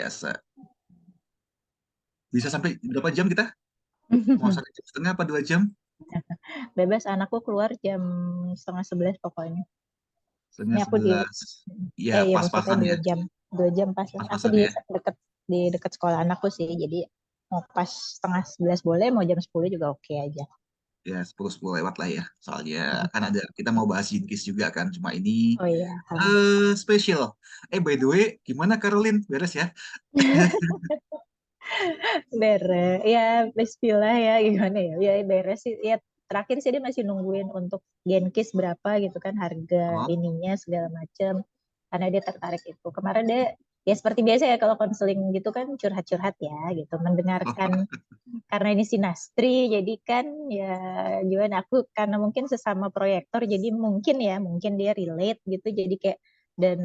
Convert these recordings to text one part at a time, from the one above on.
biasa. Bisa sampai berapa jam kita? Mau 1,5 jam apa 2 jam? Bebas, anakku keluar jam setengah 11 pokoknya. Ini Setengah aku di, 11. Ya, iya maksudnya pas-pasan ya. 2 jam. 2 jam pas lah. Aku Pas-pasan ya. di dekat sekolah anakku sih. Jadi mau pas setengah 11 boleh, mau jam 10 juga oke aja. Ya, 10-10 lewat lah ya. Soalnya kan ada, kita mau bahas Jinkis juga kan. Cuma ini Oh iya. spesial. By the way, gimana Caroline? Beres ya? Beres. Ya, bismillah ya gimana ya. Ya beres sih. Ya terakhir sih dia masih nungguin untuk Genkis berapa gitu kan harga Oh. ininya segala macam. Karena dia tertarik itu. Kemarin dia ya seperti biasa ya kalau konseling gitu kan curhat-curhat ya gitu. Mendengarkan karena ini sinastri jadi kan ya gimana aku karena mungkin sesama proyektor jadi mungkin dia relate gitu jadi kayak dan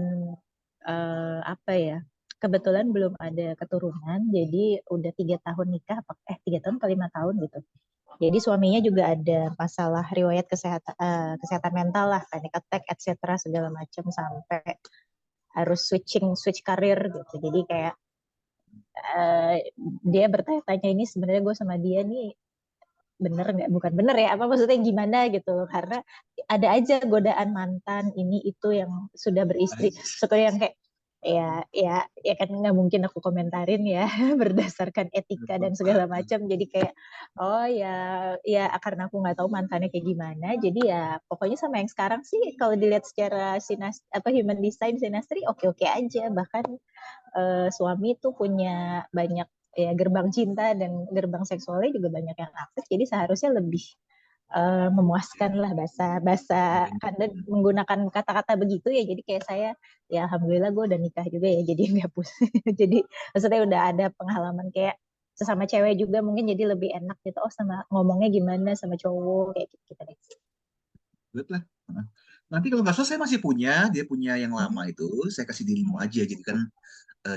apa ya kebetulan belum ada keturunan jadi udah 3 tahun nikah 3 tahun ke 5 tahun gitu jadi suaminya juga ada masalah riwayat kesehatan mental lah panic attack etc segala macam sampai harus switch karir gitu jadi kayak eh, dia bertanya-tanya ini sebenarnya gue sama dia nih bener nggak bukan bener ya apa maksudnya gimana gitu karena ada aja godaan mantan ini itu yang sudah beristri seperti yang kayak ya kan nggak mungkin aku komentarin ya berdasarkan etika dan segala macam jadi kayak oh ya ya karena aku nggak tahu mantannya kayak gimana jadi ya pokoknya sama yang sekarang sih kalau dilihat secara human design sinastri oke oke aja bahkan suami tuh punya banyak ya gerbang cinta dan gerbang seksualnya juga banyak yang aktif jadi seharusnya lebih memuaskan lah bahasa bahasa anda menggunakan kata-kata begitu ya jadi kayak saya ya alhamdulillah gue udah nikah juga ya jadi nggak pusing jadi maksudnya udah ada pengalaman kayak sesama cewek juga mungkin jadi lebih enak gitu oh sama ngomongnya gimana sama cowok kayak gitu, gitu deh. Good lah. Nanti kalau nggak salah saya masih punya, dia punya yang lama itu, saya kasih dirimu aja. Jadi kan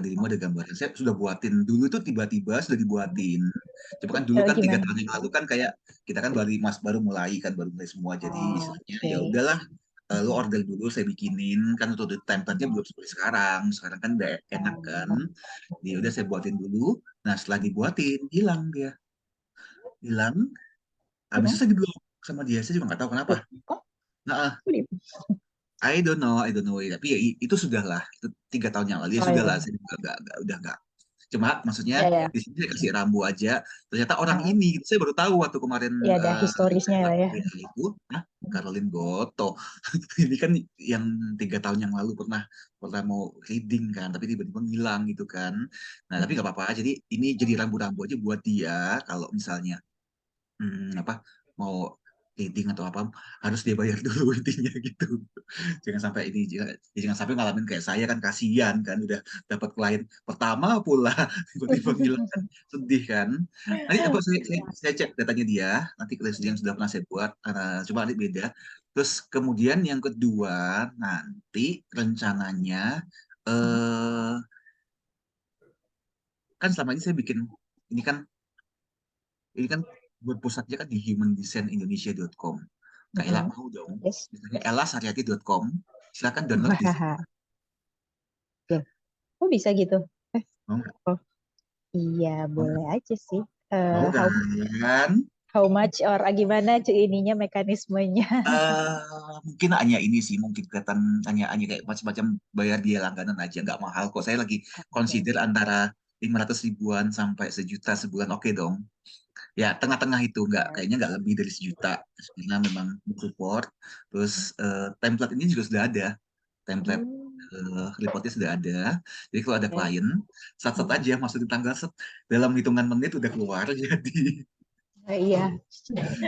dirimu ada gambarnya. Saya sudah buatin dulu tuh tiba-tiba sudah dibuatin. Coba kan dulu kan tiga Gimana? tahun yang lalu kan kayak kita kan baru mulai kan baru mulai semua. Jadi Oh, istilahnya oke. ya udahlah, lu order dulu saya bikinin kan untuk the template-nya belum seperti sekarang. Sekarang kan udah enak kan. Dia udah saya buatin dulu. Nah setelah dibuatin hilang dia, hilang. Habis itu Hilang? saya diblok sama dia. Saya juga nggak tahu kenapa. Loh, kok? Nah, I don't know. Tapi ya itu sudah lah. Itu 3 tahun yang lalu ya Oh sudah lah. ya, Saya juga udah nggak. Cuma maksudnya ya ya. di sini saya kasih rambu aja. Ternyata orang Ah, ini saya baru tahu waktu kemarin ya ada saya historisnya lah ya. lakuin hal itu. Nah, Caroline Goto. Ini kan yang 3 tahun yang lalu pernah pernah mau reading kan, tapi tiba-tiba ngilang gitu kan. Nah, tapi nggak apa-apa. Jadi ini jadi rambu-rambu aja buat dia kalau misalnya apa mau reading atau apa harus dia bayar dulu intinya gitu. Jangan sampai ini jangan sampai ngalamin kayak saya kan kasihan kan udah dapat klien pertama pula tiba-tiba ngilang kan sedih kan. Nanti apa saya cek datanya dia nanti list yang sudah pernah saya buat coba nanti beda. Terus kemudian yang kedua nanti rencananya eh kan selama ini saya bikin ini kan ini kan berpusatnya kan di humandesignindonesia.com. Kak Ella Mhm. mau dong. Yes. Misalnya elasariati.com, silakan download di sini. Hahaha. Loh, kok bisa gitu? Eh, Mau nggak? oh iya Mau nggak? boleh aja sih. Mau How kan? how much or gimana ininya mekanismenya? Mungkin hanya ini sih, mungkin kelihatan hanya kayak macam-macam bayar dia langganan aja, nggak mahal kok. Saya lagi Oke. consider antara 500 ribuan sampai sejuta sebulan, oke dong. Ya, tengah-tengah itu nggak, Ya. kayaknya nggak lebih dari sejuta. Karena memang support. Terus template ini juga sudah ada. Template Hmm, reportnya sudah ada. Jadi kalau ada oke. klien, sat-sat aja masukin tanggal set, dalam hitungan menit udah keluar. Jadi, Iya.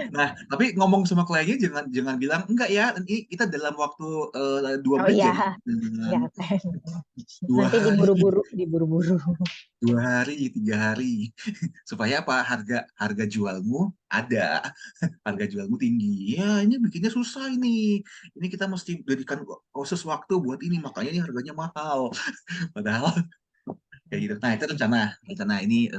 nah tapi ngomong sama kliennya jangan jangan bilang enggak ya, ini kita dalam waktu 2 Oh menit iya. jadi dengan Ya. dua Nanti hari, diburu-buru. 2 hari, 3 hari, supaya apa harga harga jualmu ada, harga jualmu tinggi. Ya ini bikinnya susah ini kita mesti berikan khusus waktu buat ini makanya ini harganya mahal. Padahal kayak gitu. Nah, itu rencana ini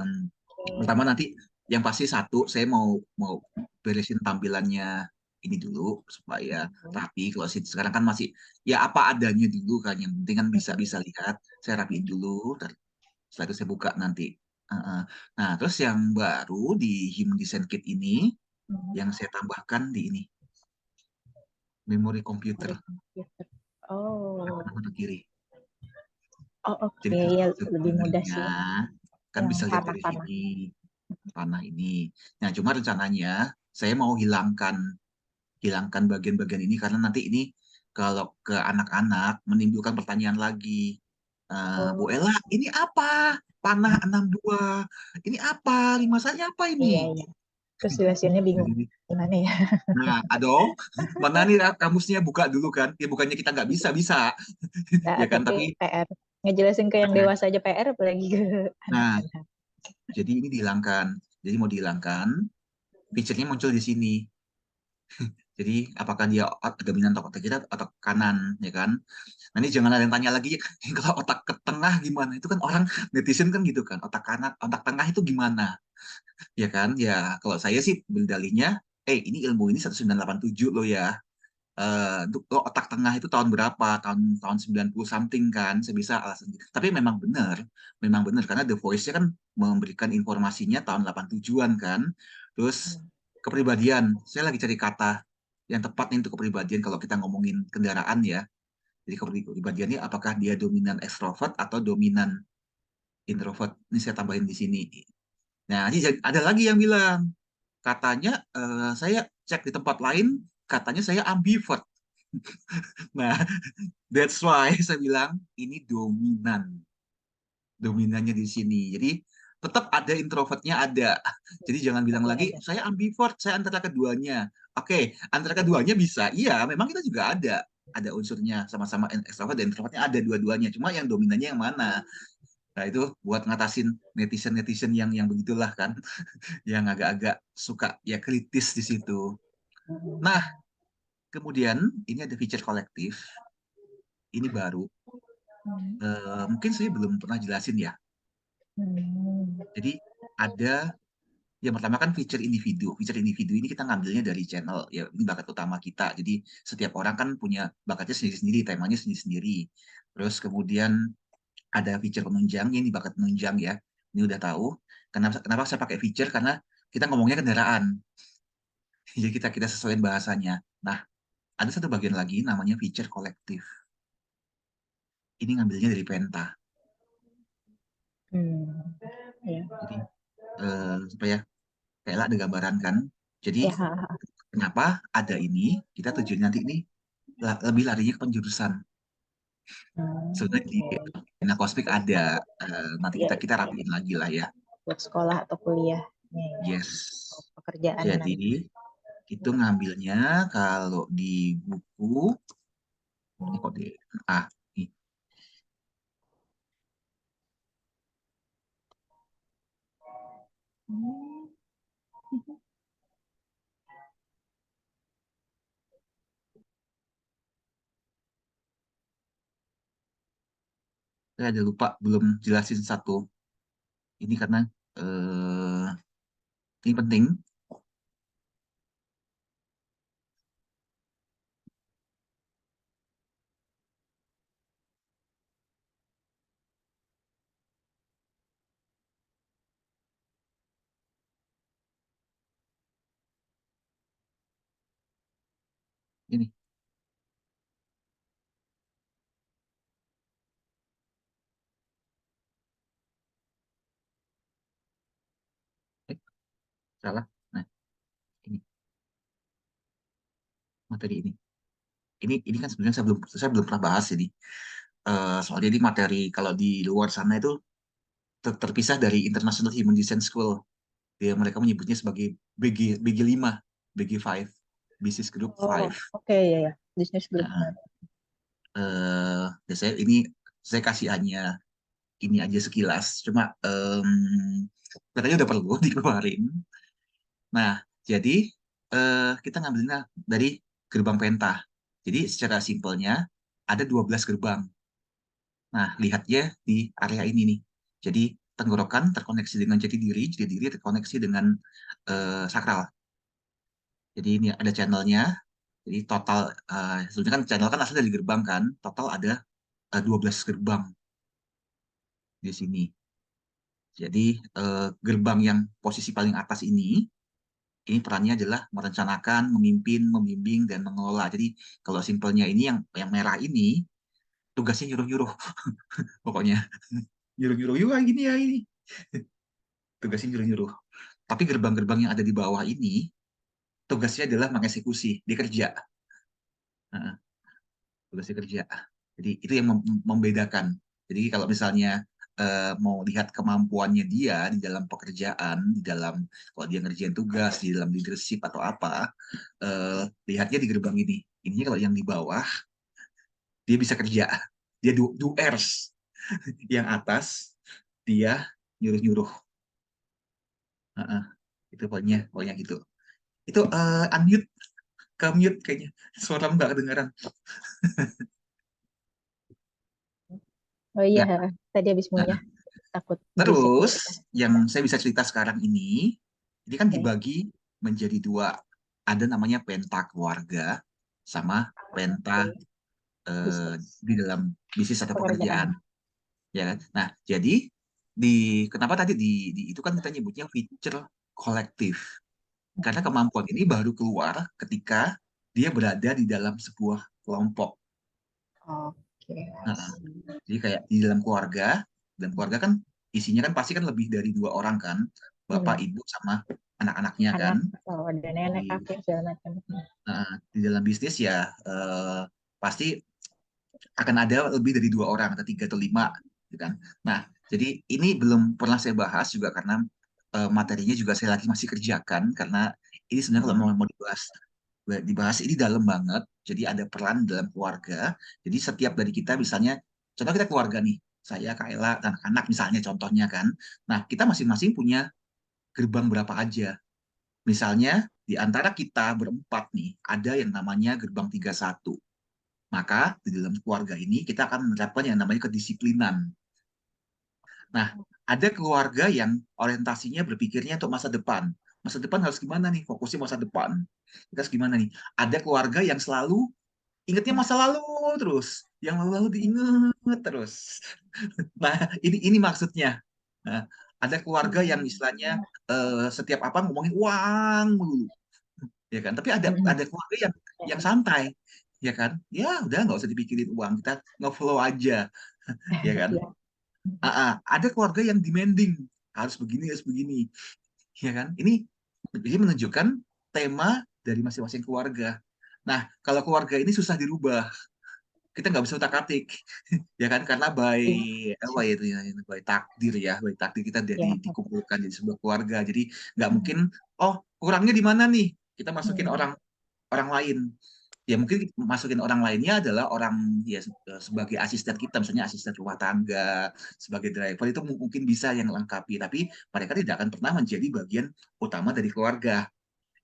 pertama nanti yang pasti satu saya mau mau beresin tampilannya ini dulu supaya rapi. Kalau sekarang kan masih ya apa adanya dulu kan yang penting kan bisa bisa lihat. Saya rapiin dulu Setelah itu saya buka nanti. Nah, terus yang baru di Human Design Kit ini, yang saya tambahkan di ini, memori komputer, Dari komputer. Oh, kanan kiri. oh Jadi oke, ya lebih mudah sebenarnya sih kan yang bisa lihat dari panah-panah. sini panah ini. Nah, cuma rencananya saya mau hilangkan bagian-bagian ini karena nanti ini kalau ke anak-anak menimbulkan pertanyaan lagi. Bu Oh, Ella, ini apa? Panah 62. Ini apa? Lima saya apa iya ini? iya. Terus jelasinnya bingung Jadi, gimana ya? nah, dong, mana nih kamusnya buka dulu kan? Ya bukannya kita nggak bisa, bisa. Nah, Ya kan, tapi tapi PR ngejelasin ke yang dewasa aja PR, apalagi ke nah, anak-anak. jadi ini dihilangkan. Jadi mau dihilangkan, feature-nya muncul di sini. Jadi apakah dia dominan otak kita atau kanan, ya kan? Nanti jangan ada yang tanya lagi, kalau otak ke tengah gimana? Itu kan orang netizen kan gitu kan, otak kanan, otak tengah itu gimana? Ya kan? Ya kalau saya sih berdalihnya, ini ilmu ini 1987 loh ya. Untuk otak tengah itu tahun berapa? Tahun tahun 90 something kan, sebisa alasan gitu. Tapi memang benar karena The Voice-nya kan memberikan informasinya tahun 87-an kan. Terus kepribadian, saya lagi cari kata yang tepat nih untuk kepribadian kalau kita ngomongin kendaraan ya. Jadi kepribadiannya apakah dia dominan ekstrovert atau dominan introvert? Ini saya tambahin di sini. Nah, ini ada lagi yang bilang katanya saya cek di tempat lain katanya saya ambivert. Nah, that's why saya bilang ini dominannya di sini. Jadi tetap ada introvertnya ada. Jadi jangan bilang Tapi lagi ada. saya ambivert, saya antara keduanya. Oke, antara keduanya bisa. Iya, memang kita juga ada unsurnya sama-sama extrovert dan introvertnya ada dua-duanya. Cuma yang dominannya yang mana? Nah, itu buat ngatasin netizen-netizen yang begitulah kan, yang agak-agak suka ya kritis di situ. Nah, kemudian ini ada feature kolektif. Ini baru. Mungkin saya belum pernah jelasin ya. Hmm. Jadi ada yang pertama kan feature individu. Feature individu ini kita ngambilnya dari channel. Ya, ini bakat utama kita. Jadi setiap orang kan punya bakatnya sendiri-sendiri, temanya sendiri-sendiri. Terus kemudian ada feature penunjang. Ini bakat penunjang ya. Ini udah tahu. Kenapa saya pakai feature? Karena kita ngomongnya kendaraan. Jadi kita sesuaiin bahasanya. Nah, ada satu bagian lagi namanya feature kolektif. Ini ngambilnya dari Penta. Hmm. Ya. Jadi supaya kayak ada gambaran kan. Jadi Ya, ha, ha. kenapa ada ini? Kita tujuan nanti ini lebih larinya ke penjurusan. Sebenarnya di Ya, Penta Kosmik ada. Nanti ya, kita ya. rapiin lagi lah ya. Buat sekolah atau kuliah. Ya, ya. Yes. Pekerjaan Jadi nanti. itu ngambilnya kalau di buku ini kok di ini Hmm. saya ada lupa belum jelasin satu ini karena eh, ini penting. Ini eh, salah. Nah, ini materi ini. Ini kan sebenarnya saya belum pernah bahas ini. Soalnya ini materi kalau di luar sana itu terpisah dari International Human Design School. Mereka menyebutnya sebagai BG 5, BG 5, Business Group Oh, 5. oke ya ya. Bisnis group. Nah, ini saya kasih hanya ini aja sekilas. Cuma katanya udah perlu dikeluarin. Nah, jadi kita ngambilnya dari gerbang Penta. Jadi secara simpelnya ada 12 gerbang. Nah, lihatnya di area ini nih. Jadi tenggorokan terkoneksi dengan jati diri terkoneksi dengan sakral. Jadi ini ada channelnya. Jadi total, sebenarnya kan channel kan asal dari gerbang kan. Total ada 12 gerbang di sini. Jadi gerbang yang posisi paling atas ini perannya adalah merencanakan, memimpin, membimbing, dan mengelola. Jadi kalau simpelnya ini yang merah ini tugasnya nyuruh-nyuruh pokoknya. Nyuruh-nyuruh, yuk gini ya ini. Tugasnya nyuruh-nyuruh. Tapi gerbang-gerbang yang ada di bawah ini tugasnya adalah mengeksekusi, dia kerja. Nah, tugasnya kerja. Jadi itu yang membedakan. Jadi kalau misalnya mau lihat kemampuannya dia di dalam pekerjaan, di dalam kalau dia ngerjain tugas, di dalam leadership atau apa, lihatnya di gerbang ini. Ini kalau yang di bawah, dia bisa kerja. Dia doers. Yang atas, dia nyuruh-nyuruh. Heeh. Itu pokoknya gitu. Itu unmute, ke mute kayaknya. Suara nggak kedengaran. Oh iya, Ya. tadi habis Nah, munyah takut berisik terus gitu kan. yang saya bisa cerita sekarang ini kan Oke, dibagi menjadi dua. Ada namanya penta keluarga sama penta oke. eh, Bisnis di dalam bisnis atau pekerjaan. pekerjaan, ya kan? Nah, jadi kenapa tadi itu kan kita nyebutnya feature kolektif. Karena kemampuan ini baru keluar ketika dia berada di dalam sebuah kelompok. Oke, I Nah, see. jadi kayak di dalam keluarga, dan keluarga kan isinya kan pasti kan lebih dari dua orang kan, bapak, Hmm. ibu, sama anak-anaknya kan. Anak, oh, ada nenek, Di, kakek, segala macam. di dalam bisnis ya pasti akan ada lebih dari dua orang atau tiga atau lima, gitu kan. Nah, jadi ini belum pernah saya bahas juga karena materinya juga saya lagi masih kerjakan karena ini sebenarnya kalau mau dibahas ini dalam banget. Jadi ada peran dalam keluarga. Jadi setiap dari kita misalnya, contoh kita keluarga nih, saya, Kaila, dan anak misalnya contohnya kan. Nah, kita masing-masing punya gerbang berapa aja. Misalnya di antara kita berempat nih, ada yang namanya gerbang 31. Maka di dalam keluarga ini kita akan menerapkan yang namanya kedisiplinan. Nah, ada keluarga yang orientasinya berpikirnya untuk masa depan. Masa depan harus gimana nih? Fokusnya masa depan. Kita harus gimana nih? Ada keluarga yang selalu ingatnya masa lalu terus. Yang lalu-lalu diingat terus. Nah, ini maksudnya. Nah, ada keluarga yang istilahnya setiap apa ngomongin uang mulu, ya kan? Tapi ada keluarga yang santai, ya kan? Ya udah nggak usah dipikirin uang, kita nge-flow aja, ya kan? Iya. Ada keluarga yang demanding, harus begini, ya kan? Ini menunjukkan tema dari masing-masing keluarga. Nah, kalau keluarga ini susah dirubah, kita nggak bisa utak-atik, ya kan? Karena Iya. apa ya itu ya, by takdir kita Iya. dikumpulkan di sebuah keluarga. Jadi nggak mungkin, oh kurangnya di mana nih? Kita masukin Hmm. orang orang lain. Ya mungkin masukin orang lainnya adalah orang ya sebagai asisten kita, misalnya asisten rumah tangga, sebagai driver itu mungkin bisa yang lengkapi, tapi mereka tidak akan pernah menjadi bagian utama dari keluarga.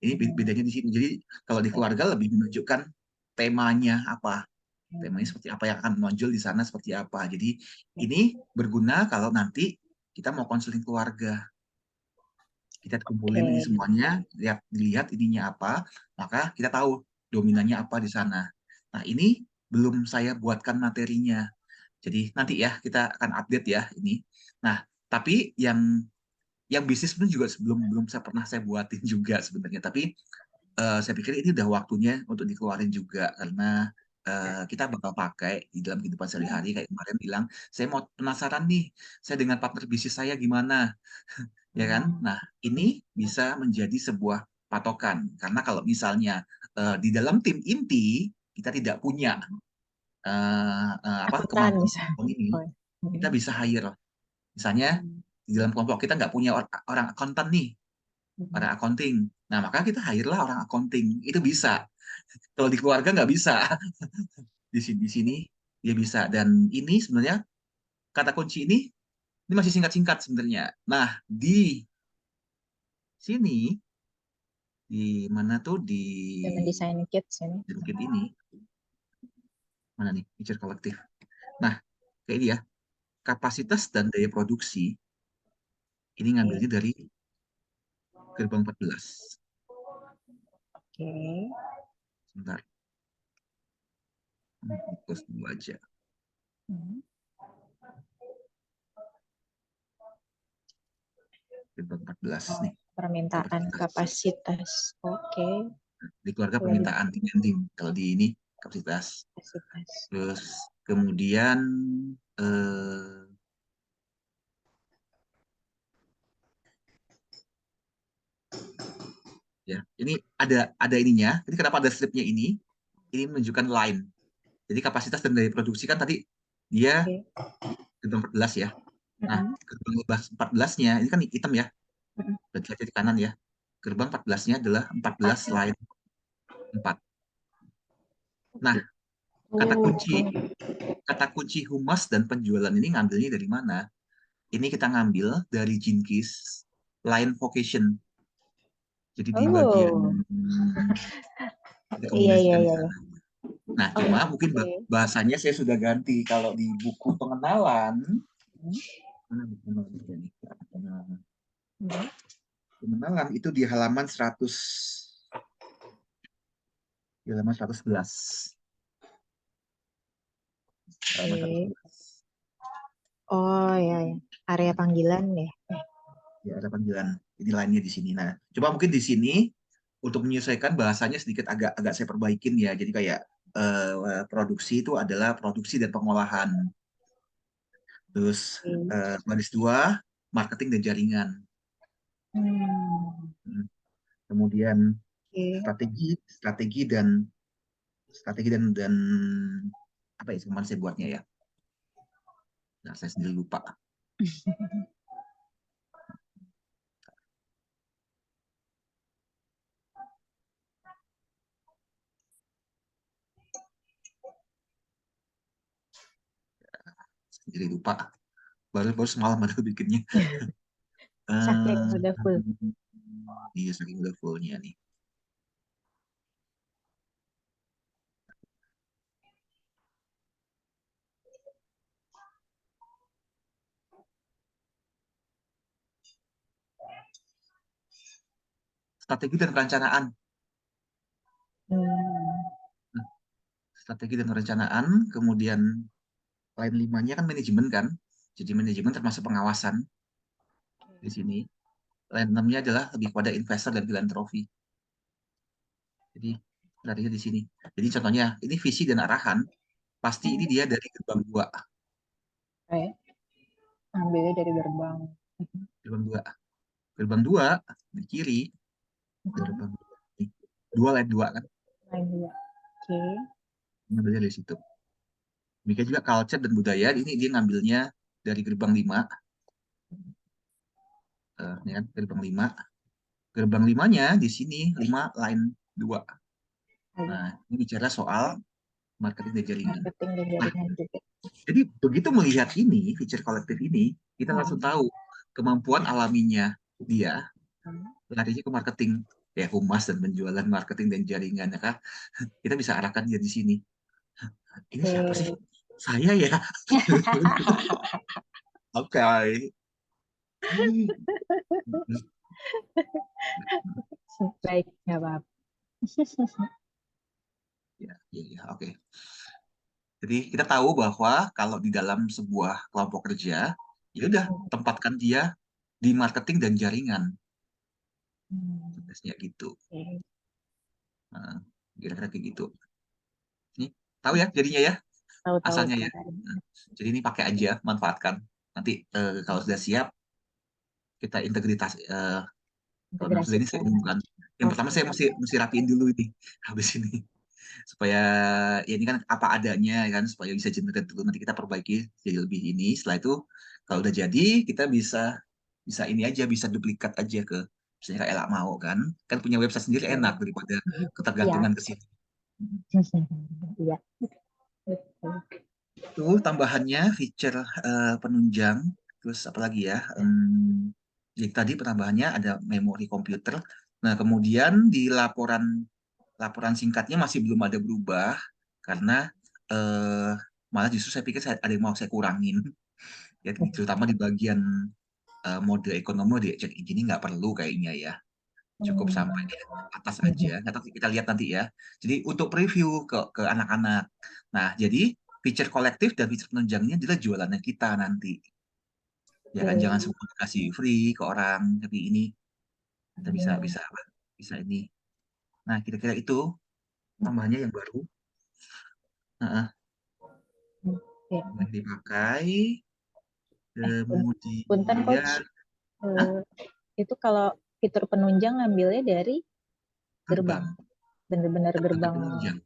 Ini bedanya di sini. Jadi kalau di keluarga lebih menunjukkan temanya apa, temanya seperti apa yang akan menonjol di sana seperti apa. Jadi ini berguna kalau nanti kita mau konseling keluarga, kita kumpulin ini Oke. semuanya, dilihat ininya apa, maka kita tahu dominannya apa di sana. Nah, ini belum saya buatkan materinya. Jadi nanti ya kita akan update ya ini. Nah, tapi yang bisnis pun juga sebelum belum saya pernah saya buatin juga sebenarnya. Tapi saya pikir ini udah waktunya untuk dikeluarin juga karena kita bakal pakai di dalam kehidupan sehari-hari. Kayak kemarin bilang, saya mau penasaran nih, saya dengan partner bisnis saya gimana, ya kan? Nah, ini bisa menjadi sebuah patokan karena kalau misalnya di dalam tim inti kita tidak punya apa Akuntan misalnya. kemampuan ini, Oh. kita Hmm. bisa hire. Misalnya di dalam kelompok kita nggak punya orang akuntan nih, orang accounting. Nah, maka kita hire lah orang accounting. Itu bisa. Kalau di keluarga nggak bisa. Di sini dia bisa. Dan ini sebenarnya kata kunci ini masih singkat-singkat sebenarnya. Nah, di sini di mana tuh Dan mendesain kits ini. di bukit ini mana nih feature kolektif. Nah, kayak ini ya, kapasitas dan daya produksi ini Oke. ngambilnya dari gerbang 14. Oke. Sebentar, fokus dulu aja. Hmm. Gerbang 14 Oh, nih, permintaan kapasitas. kapasitas. Oke, Di keluarga boleh permintaan demanding. Kalau di ini kapasitas. kapasitas. Terus kemudian eh, ya ini ada ininya. Ini kenapa ada stripnya ini? Ini menunjukkan line. Jadi kapasitas dan daya produksi kan tadi dia Oke. gerbang 14 ya. Nah, Mm-mm. gerbang 14-nya ini kan hitam ya. Mm-mm. Berarti lihat di kanan ya. Gerbang 14-nya adalah 14 line 4. Nah, kata Oh, kunci kata kunci humas dan penjualan ini ngambilnya dari mana? Ini kita ngambil dari Jinkis line vocation. Jadi di bagian oh, iya iya dikombinasikan di iya. Iya. sana. Nah, cuma mungkin Oke. bahasanya saya sudah ganti. Kalau di buku pengenalan, Hmm. mana buku pengenalan ini? Hmm. Pengenalan itu di halaman 100, di halaman 111. Halaman Oke. 111. Oh ya, ya. Area panggilan deh. Ya, ada panggilan. Ini lainnya di sini. Nah, coba mungkin di sini untuk menyesuaikan bahasanya sedikit agak agak saya perbaikin ya. Jadi kayak produksi itu adalah produksi dan pengolahan. Terus Oke. baris dua, marketing dan jaringan. Hmm. Hmm. Kemudian Oke. strategi, strategi dan apa ya kemarin saya buatnya ya. Nah, saya sendiri lupa. Sendiri lupa. Baru baru semalam baru bikinnya. Saking Eh, udah full. iya saking udah fullnya nih. Strategi dan perencanaan. Hmm. Nah, strategi dan perencanaan, kemudian lain limanya kan manajemen kan. Jadi manajemen termasuk pengawasan di sini. Lain enamnya adalah lebih pada investor dan filantropi. Jadi strateginya di sini. Jadi contohnya ini visi dan arahan. Pasti ini dia dari gerbang dua. Oke. Ambilnya dari gerbang. Gerbang dua. Gerbang dua di kiri. Hmm. Gerbang dua. Dua lain dua kan. Lain dua. Oke. Ngambilnya dari situ. Demikian juga culture dan budaya. Ini dia ngambilnya dari gerbang lima. Ini kan gerbang lima. Gerbang limanya di sini lima line dua. Oke. Nah, ini bicara soal marketing dan jaringan. Marketing dan Nah, jaringan juga. jadi begitu melihat ini, feature kolektif ini, kita langsung Hmm. tahu kemampuan alaminya dia Hmm. larinya ke marketing. Ya, humas dan penjualan marketing dan jaringan. Ya kan? Kita bisa arahkan dia di sini. Ini siapa sih? Oke. Saya ya. Oke. Baik, nggak apa-apa. Ya, ya, ya, oke. Jadi kita tahu bahwa kalau di dalam sebuah kelompok kerja, ya udah tempatkan dia di marketing dan jaringan. Hmm. Tugasnya gitu. Oke. Nah, kira-kira kayak gitu. Ini tahu ya jadinya ya Tahu-tahu asalnya ya. kan. Nah, jadi ini pakai aja, manfaatkan. Nanti kalau sudah siap kita integritas. Kalau memang sudah ini saya Integrasikan. umumkan. Yang pertama Oke. saya mesti mesti rapiin dulu ini habis ini supaya ya ini kan apa adanya kan supaya bisa generate dulu nanti kita perbaiki jadi lebih ini. Setelah itu kalau udah jadi kita bisa bisa ini aja bisa duplikat aja ke misalnya kayak Ella mau kan punya website sendiri enak Oke. daripada Iya. ketergantungan ke sini. Iya. Betul. Itu tambahannya feature penunjang terus apa lagi ya jadi tadi penambahannya ada memori komputer. Nah kemudian di laporan laporan singkatnya masih belum ada berubah karena eh, malah justru saya pikir ada yang mau saya kurangin ya terutama di bagian mode ekonomi di cek ini nggak perlu kayaknya ya cukup sampai Hmm. atas aja. Nggak tahu kita lihat nanti ya. Jadi untuk preview ke anak-anak. Nah, jadi feature kolektif dan feature penunjangnya adalah jualannya kita nanti. Ya kan jangan semua dikasih free ke orang, tapi ini kita bisa Hmm, bisa apa? Bisa ini. Nah, kira-kira itu tambahannya yang baru. Heeh, oke. yang dipakai. Punten coach, Kemudian, hah? Eh, itu kalau fitur penunjang ngambilnya dari gerbang, Gerbang. bener-bener Ada gerbang penunjang.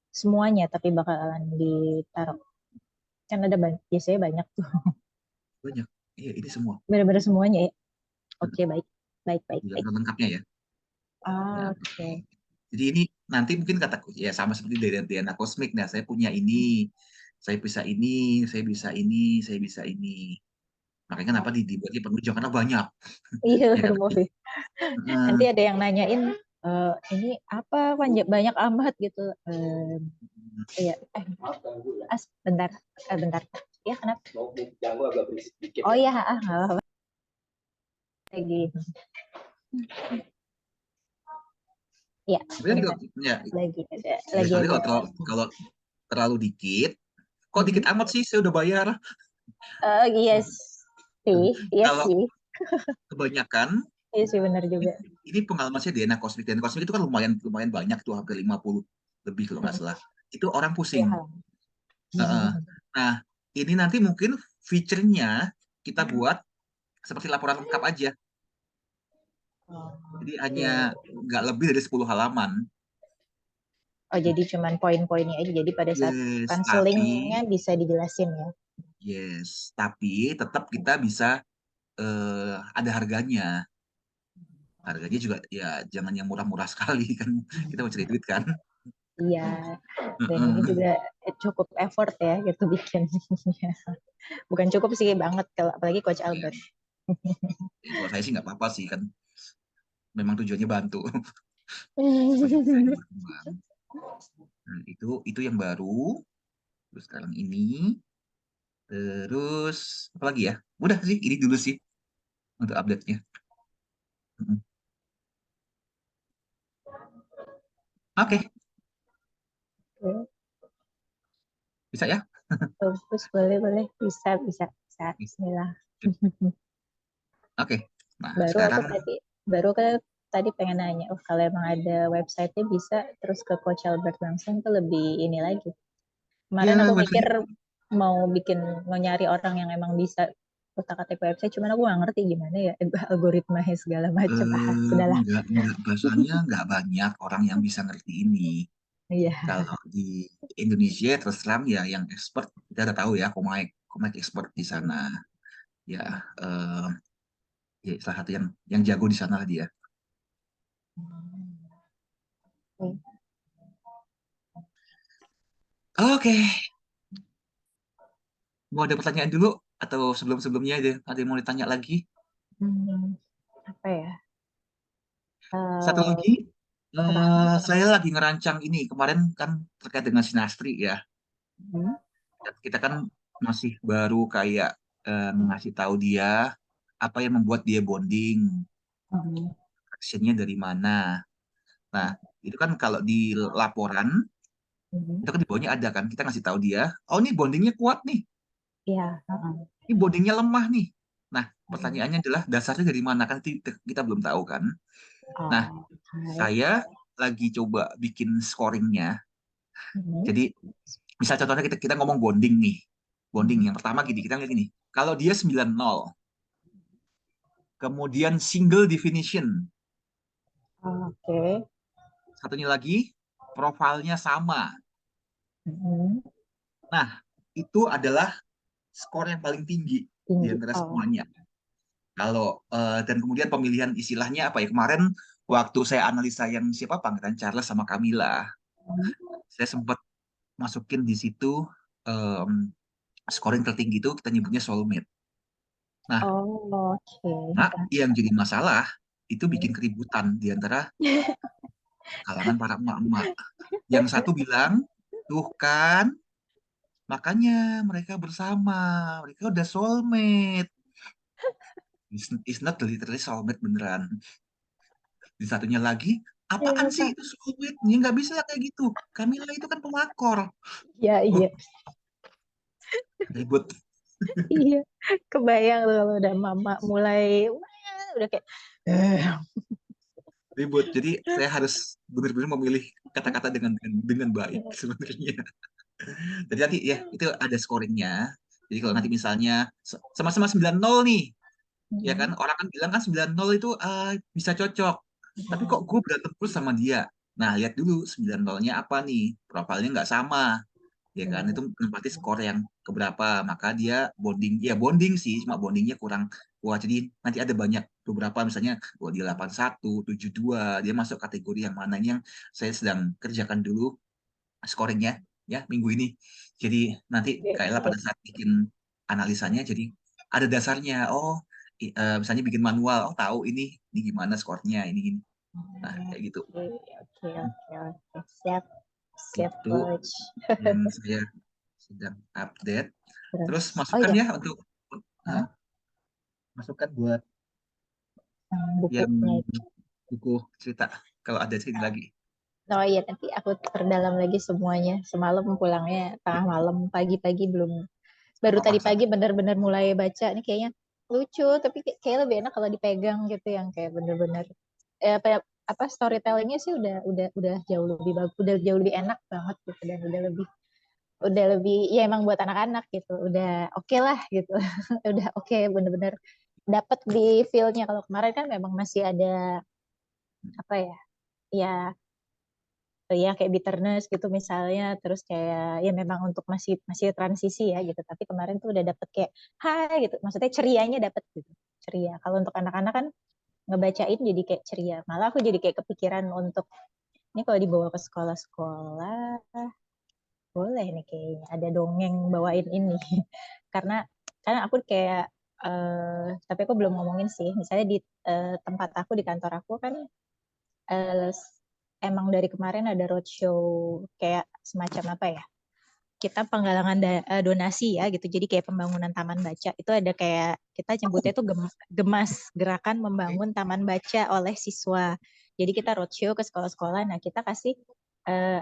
semuanya, tapi bakalan ditaruh. Kan ada biasanya banyak tuh, Banyak. Iya, ini semua. bener-bener semuanya ya. Oke, baik, baik, baik, baik. Bilang lengkapnya ya. Ya, oke. Oke. Jadi ini nanti mungkin kataku ya sama seperti DNA kosmik. Nah, saya punya ini, saya bisa ini, saya bisa ini, saya bisa ini. Makanya kenapa dibuatnya penunjang karena banyak. Iya, Ya kan? movie. Nanti ada yang nanyain, ini apa banyak banyak amat gitu. Iya, bentar, bentar. Ya kenapa? Oh iya, nggak apa-apa. Lagi, ya, Sebenarnya bentar. ya, Lagi ada, ya lagi soalnya ada. kalau terlalu dikit, kok dikit Mhm. amat sih? Saya udah bayar. Iya sih, iya Kalau sih, kebanyakan, iya sih benar ini, juga. ini pengalaman saya DNA kosmik. DNA kosmik itu kan lumayan lumayan banyak tuh, hampir 50 lebih kalau nggak salah. Itu orang pusing. Ya. Heeh. Mhm. Nah, ini nanti mungkin fiturnya kita buat seperti laporan lengkap aja. Jadi hanya Oke. nggak lebih dari 10 halaman. Oh, jadi cuman poin-poinnya aja. Jadi pada saat Yes, counselingnya tapi bisa dijelasin ya. tetap kita bisa ada harganya. Harganya juga ya jangan yang murah-murah sekali kan. Kita mau cari duit kan. Iya, dan ini Heeh. juga cukup effort ya gitu bikinnya. Bukan cukup sih banget kalau apalagi Coach Ya, Albert. ya, kalau saya sih nggak apa-apa sih kan. Memang tujuannya bantu supaya usahanya berkembang. Nah, itu yang baru. Terus sekarang ini. Terus apa lagi ya? Udah sih, ini dulu sih untuk update-nya. Mm-mm. Oke, bisa ya? Bagus, boleh, boleh. Bisa, bisa, bisa. Bismillah. Oke. Nah, Baru aku sekarang tadi, baru ke tadi pengen nanya, oh kalau emang ada website-nya bisa terus ke Coach Albert langsung tuh lebih ini lagi. Kemarin ya aku mikir website mau bikin, mau nyari orang yang emang bisa otak-atik website, cuman aku nggak ngerti gimana ya algoritmanya segala macam. Sudahlah. nggak bahasanya nggak banyak orang yang bisa ngerti ini. Iya. Kalau di Indonesia terus terang ya yang expert kita udah tahu ya, Komik Komik expert di sana. Ya, eh, ya salah satu yang jago di sana lah dia. Oke, mau ada pertanyaan dulu atau sebelum-sebelumnya ada yang mau ditanya lagi? Hmm, apa ya? Satu Eh, lagi, kenapa? saya lagi ngerancang ini. Kemarin kan terkait dengan sinastri ya. Hmm, Kita kan masih baru kayak ngasih tahu dia apa yang membuat dia bonding, hmm, actionnya dari mana. Nah, itu kan kalau di laporan, hmm. itu kan di bawahnya ada kan, kita ngasih tahu dia, oh ini bondingnya kuat nih, Iya. Heeh. ini bondingnya lemah nih. Nah, Hmm. pertanyaannya adalah dasarnya dari mana kan kita belum tahu kan. Nah, Oh, hai. saya lagi coba bikin scoringnya. Hmm, Jadi, misal contohnya kita ngomong bonding nih. Bonding hmm. yang pertama gini, kita lihat gini. Kalau dia 9-0, kemudian single definition, Oke. satunya lagi profilnya sama. Hmm. Nah, itu adalah skor yang paling tinggi di Tinggi. antara Oh. semuanya. Kalau dan kemudian pemilihan istilahnya apa ya? Kemarin waktu saya analisa yang siapa Pangeran Charles sama Camilla, Hmm. saya sempat masukin di situ em, scoring tertinggi itu kita nyebutnya soulmate. Nah, Oh, nah, oke. yang jadi masalah itu bikin keributan di antara kalangan para emak-emak. Yang satu bilang, tuh kan, makanya mereka bersama, mereka udah soulmate. It's not literally soulmate beneran. Di satunya lagi, apaan Iya, sih Pak. itu soulmate? Ya nggak bisa kayak gitu. Camilla itu kan pelakor. Iya, Oh, iya. ribut. Iya, kebayang tuh kalau udah mama mulai, wah, udah kayak, Ribut. Jadi saya harus benar-benar memilih kata-kata dengan baik sebenarnya. Jadi nanti ya itu ada scoringnya. Jadi kalau nanti misalnya sama-sama 9-0 nih, ya kan orang kan bilang kan 9-0 itu bisa cocok. Tapi kok gue berantem terus sama dia. Nah, lihat dulu 9-0-nya apa nih? Profilnya nggak sama. Ya kan itu menempati skor yang keberapa, maka dia bonding, ya bonding sih, cuma bondingnya kurang kuat. Jadi nanti ada banyak beberapa, misalnya dia 81 72, dia masuk kategori yang mana, ini yang saya sedang kerjakan dulu scoringnya ya minggu ini. Jadi nanti kayak pada saat bikin analisanya, jadi ada dasarnya. Oh, misalnya bikin manual, oh tahu ini gimana skornya, ini. Nah, kayak gitu. Oke. Siap, siap Itu coach. yang saya sedang update. Terus Terus, oh masukkan iya, ya untuk Hah? masukkan buat yang Bukunya itu. buku cerita kalau ada cerita lagi. Oh iya, nanti aku perdalam lagi semuanya. Semalam pulangnya tengah malam, pagi-pagi belum. Gak Baru apa-apa tadi pagi santai. bener-bener mulai baca. Ini kayaknya lucu, tapi kayak lebih enak kalau dipegang gitu, yang kayak bener-bener apa storytellingnya sih udah jauh lebih bagus, udah jauh lebih enak banget gitu, dan udah lebih ya emang buat anak-anak gitu, udah oke lah gitu. Udah oke, bener-bener dapet di feel-nya. Kalau kemarin kan memang masih ada apa ya, ya ya kayak bitterness gitu misalnya, terus kayak ya memang untuk masih masih transisi ya gitu, tapi kemarin tuh udah dapet kayak hai gitu, maksudnya cerianya dapet gitu, ceria. Kalau untuk anak-anak kan ngebacain jadi kayak ceria, malah aku jadi kayak kepikiran untuk ini kalau dibawa ke sekolah-sekolah boleh nih kayaknya ada dongeng bawain ini. karena karena aku kayak tapi aku belum ngomongin sih, misalnya di tempat aku, di kantor aku kan eh, emang dari kemarin ada roadshow, kayak semacam apa ya, kita penggalangan donasi ya gitu, jadi kayak pembangunan taman baca itu, ada kayak kita Oh, nyebutnya tuh gemas, gerakan oke. membangun taman baca oleh siswa. Jadi kita roadshow ke sekolah-sekolah, nah kita kasih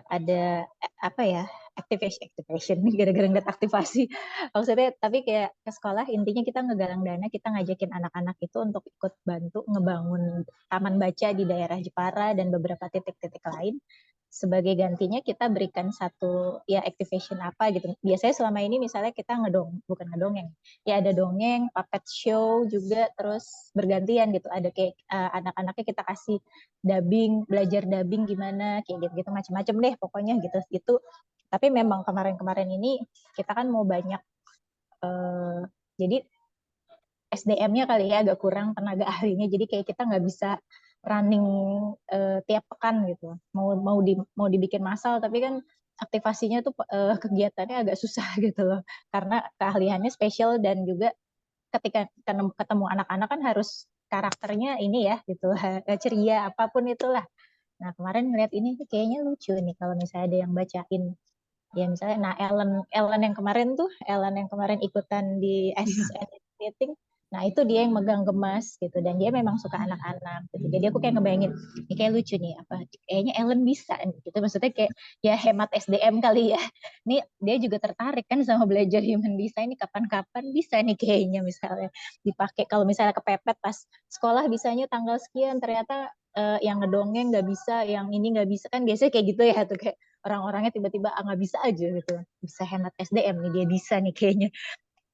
ada apa ya, activation nih, gara-gara ngeliat aktivasi. Maksudnya tapi kayak ke sekolah, intinya kita ngegalang dana, kita ngajakin anak-anak itu untuk ikut bantu ngebangun taman baca di daerah Jepara dan beberapa titik-titik lain. Sebagai gantinya kita berikan satu ya activation apa gitu. Biasanya selama ini misalnya kita bukan ngedongeng, ya ada dongeng, puppet show juga, terus bergantian gitu. Ada kayak anak-anaknya kita kasih dubbing, belajar dubbing gimana, kayak gitu-gitu, macam-macam deh pokoknya gitu. Itu tapi memang kemarin-kemarin ini kita kan mau banyak eh, jadi SDM-nya kali ya agak kurang, tenaga ahlinya, jadi kayak kita nggak bisa running tiap pekan gitu. Mau dibikin massal, tapi kan aktivasinya tuh kegiatannya agak susah gitu loh, karena keahliannya spesial, dan juga ketika ketemu anak-anak kan harus karakternya ini ya gitu, ceria apapun itulah. Nah kemarin ngeliat ini kayaknya lucu nih kalau misalnya ada yang bacain, ya misalnya, nah Ellen Ellen yang kemarin tuh, Ellen yang kemarin ikutan di Iya. meeting, nah itu dia yang megang gemas gitu, dan dia memang suka anak-anak gitu. Jadi aku kayak ngebayangin ini kayak lucu nih, apa kayaknya Ellen bisa nih gitu, maksudnya kayak ya hemat SDM kali ya. Nih dia juga tertarik kan sama belajar human design, nih kapan-kapan bisa nih kayaknya misalnya dipakai, kalau misalnya kepepet pas sekolah bisanya tanggal sekian, ternyata yang ngedongeng nggak bisa, yang ini nggak bisa, kan biasanya kayak gitu ya tuh, kayak orang-orangnya tiba-tiba nggak bisa aja gitu, bisa hemat SDM nih, dia bisa nih kayaknya.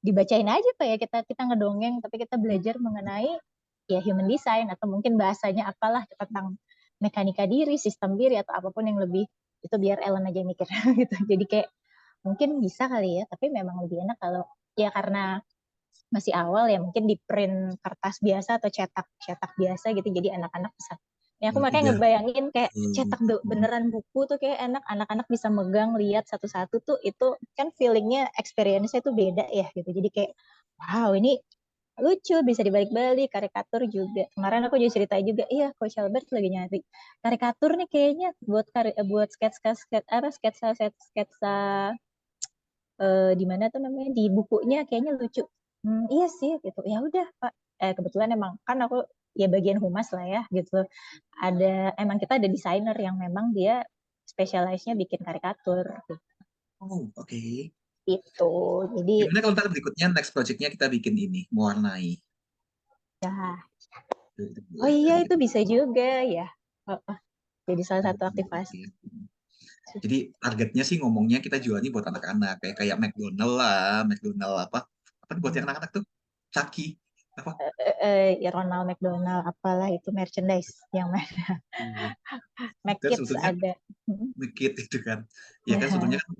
Dibacain aja Pak ya, kita kita ngedongeng tapi kita belajar mengenai ya human design, atau mungkin bahasanya apalah tentang mekanika diri, sistem diri, atau apapun yang lebih itu, biar Ellen aja yang mikir gitu. Jadi kayak mungkin bisa kali ya, tapi memang lebih enak kalau ya karena masih awal ya, mungkin di print kertas biasa atau cetak cetak biasa gitu, jadi anak-anak bisa ya. Aku makanya Biar ngebayangin kayak cetak hmm, beneran buku tuh, kayak anak-anak bisa megang, lihat satu-satu tuh, itu kan feelingnya, experience-nya tuh beda ya gitu. Jadi kayak wow, ini lucu, bisa dibalik-balik, karikatur juga. Kemarin aku juga cerita juga, iya Coach Albert lagi nyari karikatur nih kayaknya buat buat sketsa sketsa apa, sketsa sketsa di mana tuh namanya, di bukunya kayaknya lucu. Iya sih gitu, ya udah Pak. Kebetulan emang kan aku ya bagian humas lah ya gitu, ada emang kita ada desainer yang memang dia spesialisnya bikin karikatur gitu. oh, oke. Itu. Jadi Gimana kalau ntar berikutnya next project-nya kita bikin ini, mewarnai. ya, Itu oh boleh kita iya bikin. itu bisa juga ya. Heeh, jadi salah satu aktivasi. Ya. Jadi targetnya sih ngomongnya kita jualnya buat anak-anak kayak kayak McDonald lah, McDonald apa buat yang anak-anak tuh? Chucky apa? Ya Ronald McDonald apalah itu merchandise yang Iya. Kan McKids sebetulnya ada. Mm. dikit itu kan. Ya kan sebetulnya kan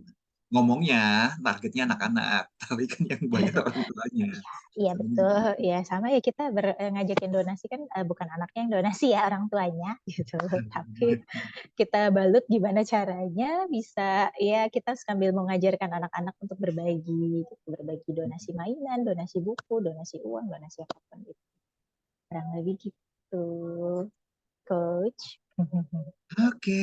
ngomongnya targetnya anak-anak, tapi kan yang bayar orang tuanya. Iya Sebenarnya betul, gitu. ya sama ya kita ngajakin donasi kan bukan anaknya yang donasi ya orang tuanya gitu. Tapi kita balut gimana caranya bisa ya kita sambil mengajarkan anak-anak untuk berbagi, gitu. Berbagi donasi mainan, donasi buku, donasi uang, donasi apapun gitu. Kurang lebih gitu, Coach. Oke,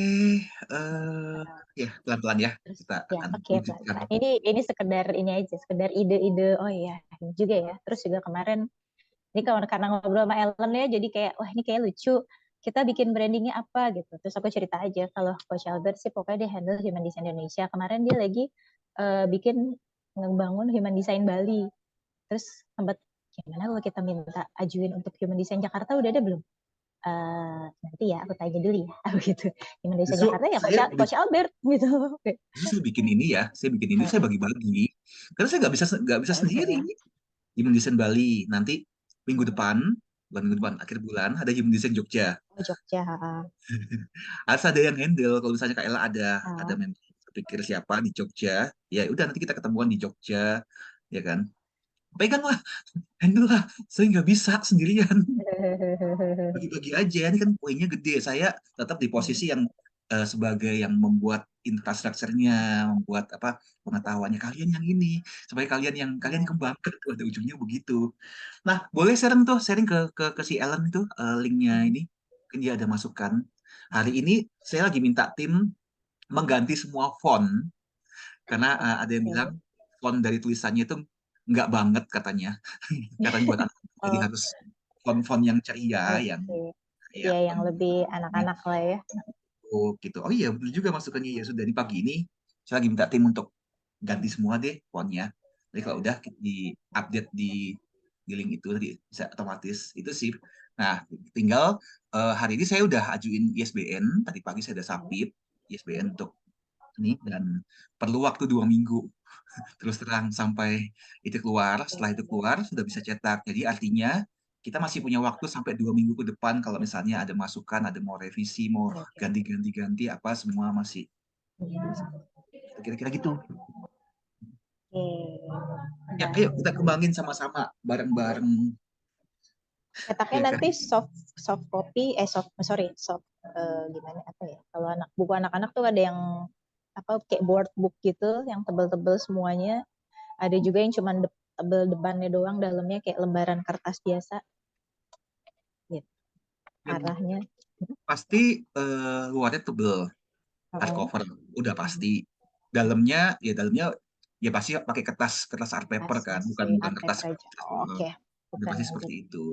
ya pelan-pelan ya Terus kita ya akan oke wujudkan. pelan-pelan. Ini sekedar ini aja, sekedar ide-ide. Oh iya, ini juga ya. Terus juga kemarin ini kalau karena ngobrol sama Ellen ya, jadi kayak wah ini kayak lucu. Kita bikin brandingnya apa gitu. Terus aku cerita aja kalau Coach Albert sih pokoknya dia handle Human Design Indonesia. Kemarin dia lagi bikin ngebangun Human Design Bali. Terus sempat gimana kalau kita minta ajuin untuk Human Design Jakarta udah ada belum? Nanti ya aku tanya dulu ya gitu. Human Design Justru Jakarta ya saya Coach Albert gitu. justru bikin ini ya, saya bikin ini saya bagi-bagi. Karena saya nggak bisa sendiri. Oke. Human Design Bali nanti minggu depan, bukan minggu depan, akhir bulan ada Human Design Jogja. Oh Jogja. Harus ada yang handle. Kalau misalnya Kak Ella ada Ah. memang pikir siapa di Jogja, ya udah nanti kita ketemuan di Jogja, ya kan? Peganglah, handle lah. Saya nggak bisa sendirian. Bagi-bagi aja. Ini kan poinnya gede. Saya tetap di posisi yang sebagai yang membuat infrastrukturnya, membuat apa pengetahuannya kalian yang ini, supaya kalian kembangkan pada ujungnya begitu. Nah, boleh sharing ke si Ellen itu linknya ini. Mungkin dia ada masukan. Hari ini saya lagi minta tim mengganti semua font karena ada yang bilang Oke. font dari tulisannya itu nggak banget katanya. Katanya buat anak. Jadi Oh, harus font-font yang ceria, yang oke. ya Ya, yang font lebih anak-anak lah ya. gitu. Oh iya, benar juga masukannya. Ya sudah di pagi ini saya lagi minta tim untuk ganti semua deh fontnya. Jadi kalau udah di update di link itu tadi bisa otomatis itu sih. Nah, tinggal hari ini saya udah ajuin ISBN. Tadi pagi saya udah submit ISBN untuk ini dan perlu waktu 2 minggu terus terang sampai itu keluar. Setelah itu keluar sudah bisa cetak. Jadi artinya kita masih punya waktu sampai 2 minggu ke depan kalau misalnya ada masukan, ada mau revisi, mau Oke, oke. ganti-ganti apa semua masih kira-kira gitu. Ya, ayo kita Oke. kembangin sama-sama bareng-bareng. Cetaknya Ya kan? nanti soft copy, soft gimana apa ya? Kalau buku anak-anak tuh ada yang apa kayak board book gitu, yang tebel-tebel semuanya. Ada juga yang cuma tebel depannya doang, dalamnya kayak lembaran kertas biasa. Gitu. Yang Arahnya. pasti luarnya tebel, Oh, hardcover, udah pasti. Dalamnya ya pasti pakai kertas kertas art paper kan, bukan masih bukan art kertas. paper aja. Oh, oke. Udah Bukan pasti yang seperti gitu. itu.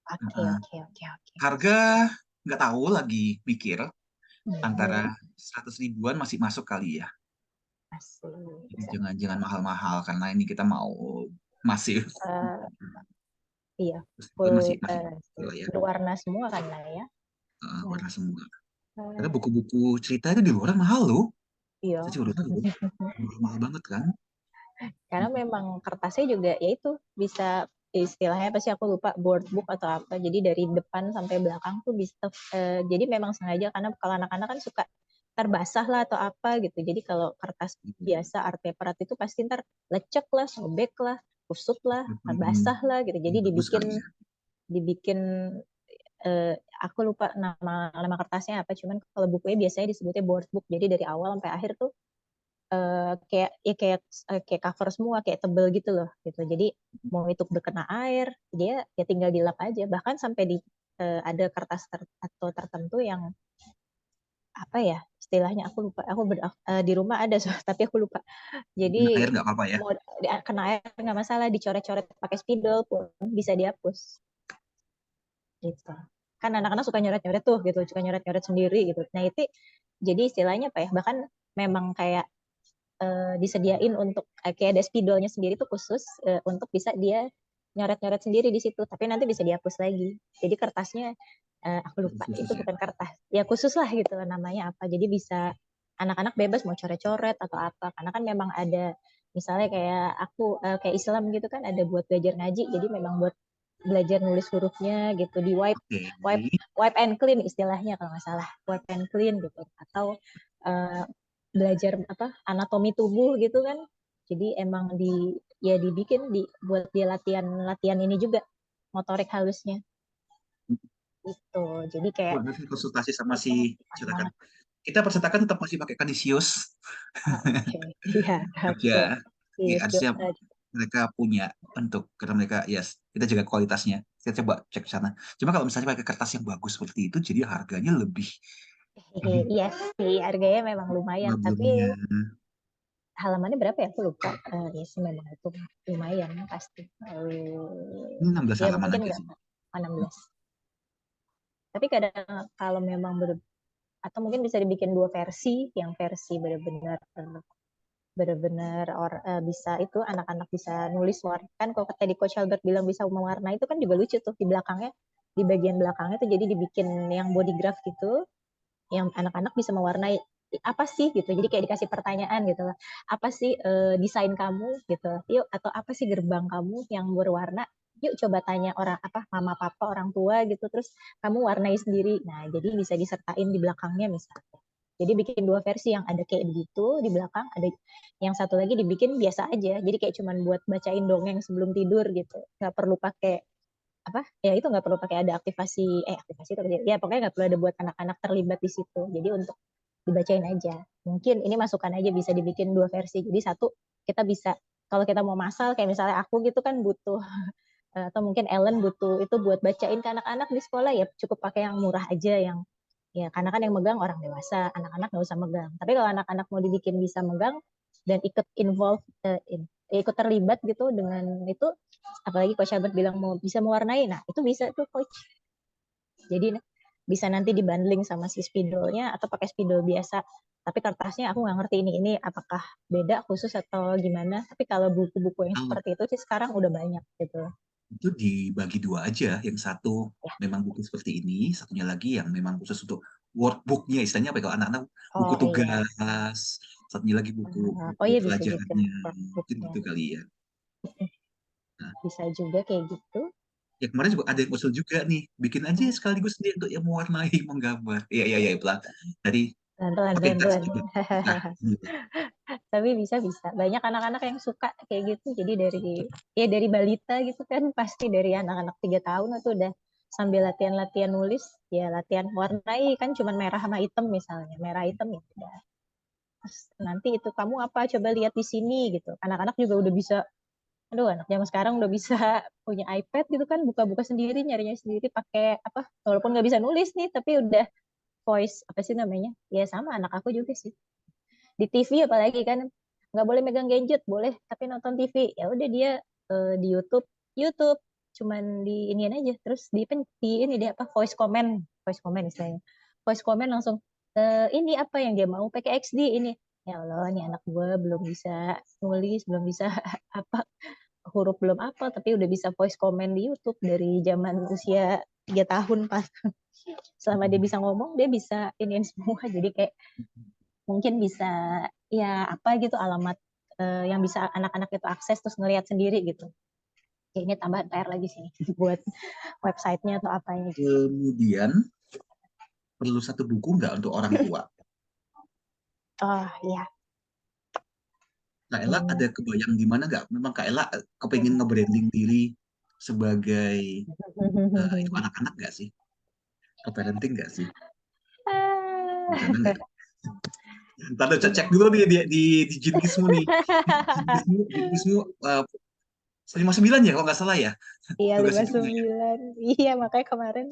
Oke, Heeh. oke, oke, oke. Harga nggak tahu lagi mikir antara Hmm, 100 ribuan masih masuk kali ya. masih Jadi bisa. jangan mahal-mahal karena ini kita mau masif. Eh, iya, 100 ribuan full masih lah ya. berwarna semua kan lah ya. Nah, Warna semua. Karena eh, buku-buku cerita itu di luar mahal loh. Saya iya. juga udah tahu. Mahal banget kan. Karena memang kertasnya juga ya itu bisa istilahnya pasti aku lupa board book atau apa. Jadi dari depan sampai belakang tuh bisa jadi memang sengaja karena kalau anak-anak kan suka terbasah lah atau apa gitu. Jadi kalau kertas biasa art paper art itu pasti ntar lecek lah, sobek lah, kusut lah, basah lah gitu. Jadi Bagus kali dibikin ya. dibikin eh, aku lupa nama kertasnya apa. Cuman kalau bukunya biasanya disebutnya board book. Jadi dari awal sampai akhir tuh kayak ya kayak cover semua kayak tebel gitu loh gitu jadi mau itu udah kena air dia ya tinggal dilap aja bahkan sampai di ada kertas atau tertentu yang apa ya istilahnya aku lupa di rumah ada so, tapi aku lupa jadi Kena air nggak apa-apa ya. mau kena air nggak masalah dicoret-coret pakai spidol pun bisa dihapus gitu kan anak-anak suka nyoret-nyoret tuh gitu suka nyoret-nyoret sendiri gitu nah itu jadi istilahnya apa ya bahkan memang kayak disediain untuk kayak ada spidolnya sendiri tuh khusus untuk bisa dia nyoret-nyoret sendiri di situ, tapi nanti bisa dihapus lagi. Jadi kertasnya aku lupa Khusus itu ya. bukan kertas, ya khusus lah gitu namanya apa. Jadi bisa anak-anak bebas mau coret-coret atau apa, karena kan memang ada misalnya kayak aku kayak Islam gitu kan ada buat belajar ngaji, jadi memang buat belajar nulis hurufnya gitu di wipe Oke. wipe wipe and clean istilahnya kalau nggak salah, wipe and clean gitu, atau uh, belajar apa anatomi tubuh gitu kan. Jadi emang ya dibikin buat dia latihan latihan ini juga motorik halusnya gitu. Jadi kayak Nanti konsultasi sama itu si pas cetakan. banget. Kita percetakan tetap masih pakai Kanisius. Oke, iya, oke. Ya, ya Yes, harusnya mereka punya untuk karena mereka yes kita jaga kualitasnya. Kita coba cek sana. Cuma kalau misalnya pakai kertas yang bagus seperti itu, jadi harganya lebih lebih iya sih, harganya memang lumayan, tapi problemnya. halamannya berapa ya? Aku lupa. Ya sih memang itu lumayan pasti. Ini 16 Ya halaman mungkin aja nggak sih. 16. Tapi kadang kalau memang atau mungkin bisa dibikin dua versi, yang versi benar-benar bisa itu anak-anak bisa nulis warna kan. Kalau tadi Coach Albert bilang bisa mewarnai itu kan juga lucu tuh di belakangnya, di bagian belakangnya tuh jadi dibikin yang body graph gitu, yang anak-anak bisa mewarnai apa sih gitu. Jadi kayak dikasih pertanyaan gitu lah. Apa sih desain kamu gitu. Yuk, atau apa sih gerbang kamu yang berwarna? Yuk coba tanya orang apa mama papa orang tua gitu, terus kamu warnai sendiri. Nah, jadi bisa disertain di belakangnya misalnya. Jadi bikin dua versi, yang ada kayak begitu di belakang, ada yang satu lagi dibikin biasa aja. Jadi kayak cuman buat bacain dongeng sebelum tidur gitu. Nggak perlu pakai apa ya, itu nggak perlu pakai ada aktivasi itu ya, pokoknya nggak perlu ada buat anak-anak terlibat di situ. Jadi untuk dibacain aja, mungkin ini masukan aja bisa dibikin dua versi. Jadi satu kita bisa kalau kita mau masal kayak misalnya aku gitu kan butuh atau mungkin Ellen butuh itu buat bacain ke anak-anak di sekolah, ya cukup pakai yang murah aja, yang ya karena kan yang megang orang dewasa, anak-anak nggak usah megang. Tapi kalau anak-anak mau dibikin bisa megang dan ikut involve ikut terlibat gitu dengan itu, apalagi Coach Albert bilang mau bisa mewarnai, nah itu bisa tuh Coach. Jadi bisa nanti dibundling sama si spidolnya atau pakai spidol biasa. Tapi kertasnya aku nggak ngerti ini apakah beda khusus atau gimana. Tapi kalau buku-buku yang Kalau seperti itu sih sekarang udah banyak gitu. itu dibagi dua aja, yang satu Ya. memang buku seperti ini, satunya lagi yang memang khusus untuk workbooknya, istilahnya apa ya, kalau anak-anak buku Oh iya. tugas, satunya lagi buku Oh buku iya bisa juga pelajarannya, mungkin workbooknya. gitu kali ya. Nah, Bisa juga kayak gitu. ya kemarin juga ada yang usul juga nih, bikin aja sekaligus dia untuk yang mewarnai, menggambar. Iya iya iya, pelan. Tadi Pelan-pelan, makin intens pelan-pelan. juga. Nah, gitu. Tapi bisa banyak anak-anak yang suka kayak gitu. Jadi dari balita gitu kan, pasti dari anak-anak 3 tahun itu udah sambil latihan-latihan nulis, ya latihan warnai kan cuman merah sama hitam misalnya, merah hitam ya udah. Terus nanti itu kamu apa, coba lihat di sini gitu. Anak-anak juga udah bisa, aduh anak zaman sekarang udah bisa punya iPad gitu kan, buka-buka sendiri, nyarinya sendiri pakai apa, walaupun nggak bisa nulis nih tapi udah voice apa sih namanya, ya sama anak aku juga sih. Di TV apalagi kan nggak boleh megang gadget, boleh tapi nonton TV, ya udah dia di YouTube, YouTube cuman di inian aja, terus di ini dia apa, voice comment istilahnya, voice comment langsung ini apa yang dia mau pakai XD ini. Ya Allah, nih anak gue belum bisa nulis, belum bisa apa huruf, belum apa, tapi udah bisa voice comment di YouTube dari zaman usia 3 tahun pas. Selama dia bisa ngomong, dia bisa iniin semua. Jadi kayak mungkin bisa ya apa gitu alamat yang bisa anak-anak itu akses terus ngelihat sendiri gitu. Ya, ini tambahan PR lagi sih buat websitenya atau apanya gitu. Kemudian perlu satu buku nggak untuk orang tua? Oh iya. Kak Ella Hmm. ada kebayang gimana nggak? Memang Kak Ella kepengen nge-branding diri sebagai ibu anak-anak nggak sih? Ke parenting nggak sih? Rencana nggak? Ntar cek cek dulu nih di Jinkismu nih. Jinkismu 59 ya kalau nggak salah ya. Iya Tugas lima hidupnya ya. sembilan. Iya makanya kemarin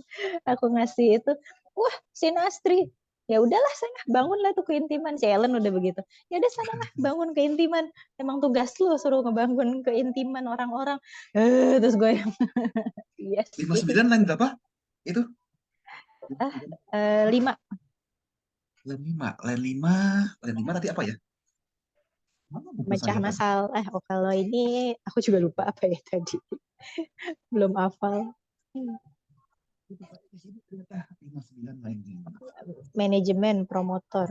aku ngasih itu, wah Sinastri, ya udahlah sana bangunlah tuh keintiman. Si Ellen udah begitu. Ya udah sanalah bangun keintiman. Emang tugas lu suruh ngebangun keintiman orang-orang. Terus gue yang iya Lima sih. sembilan lain berapa? Itu? Ah, 5. Lain 5. Lain 5. Lain 5 tadi apa ya? buku Mecah saya kan. masalah. Oh, kalau ini aku juga lupa apa ya tadi. Belum hafal. Di sini ternyata 59 lain. Manajemen promotor.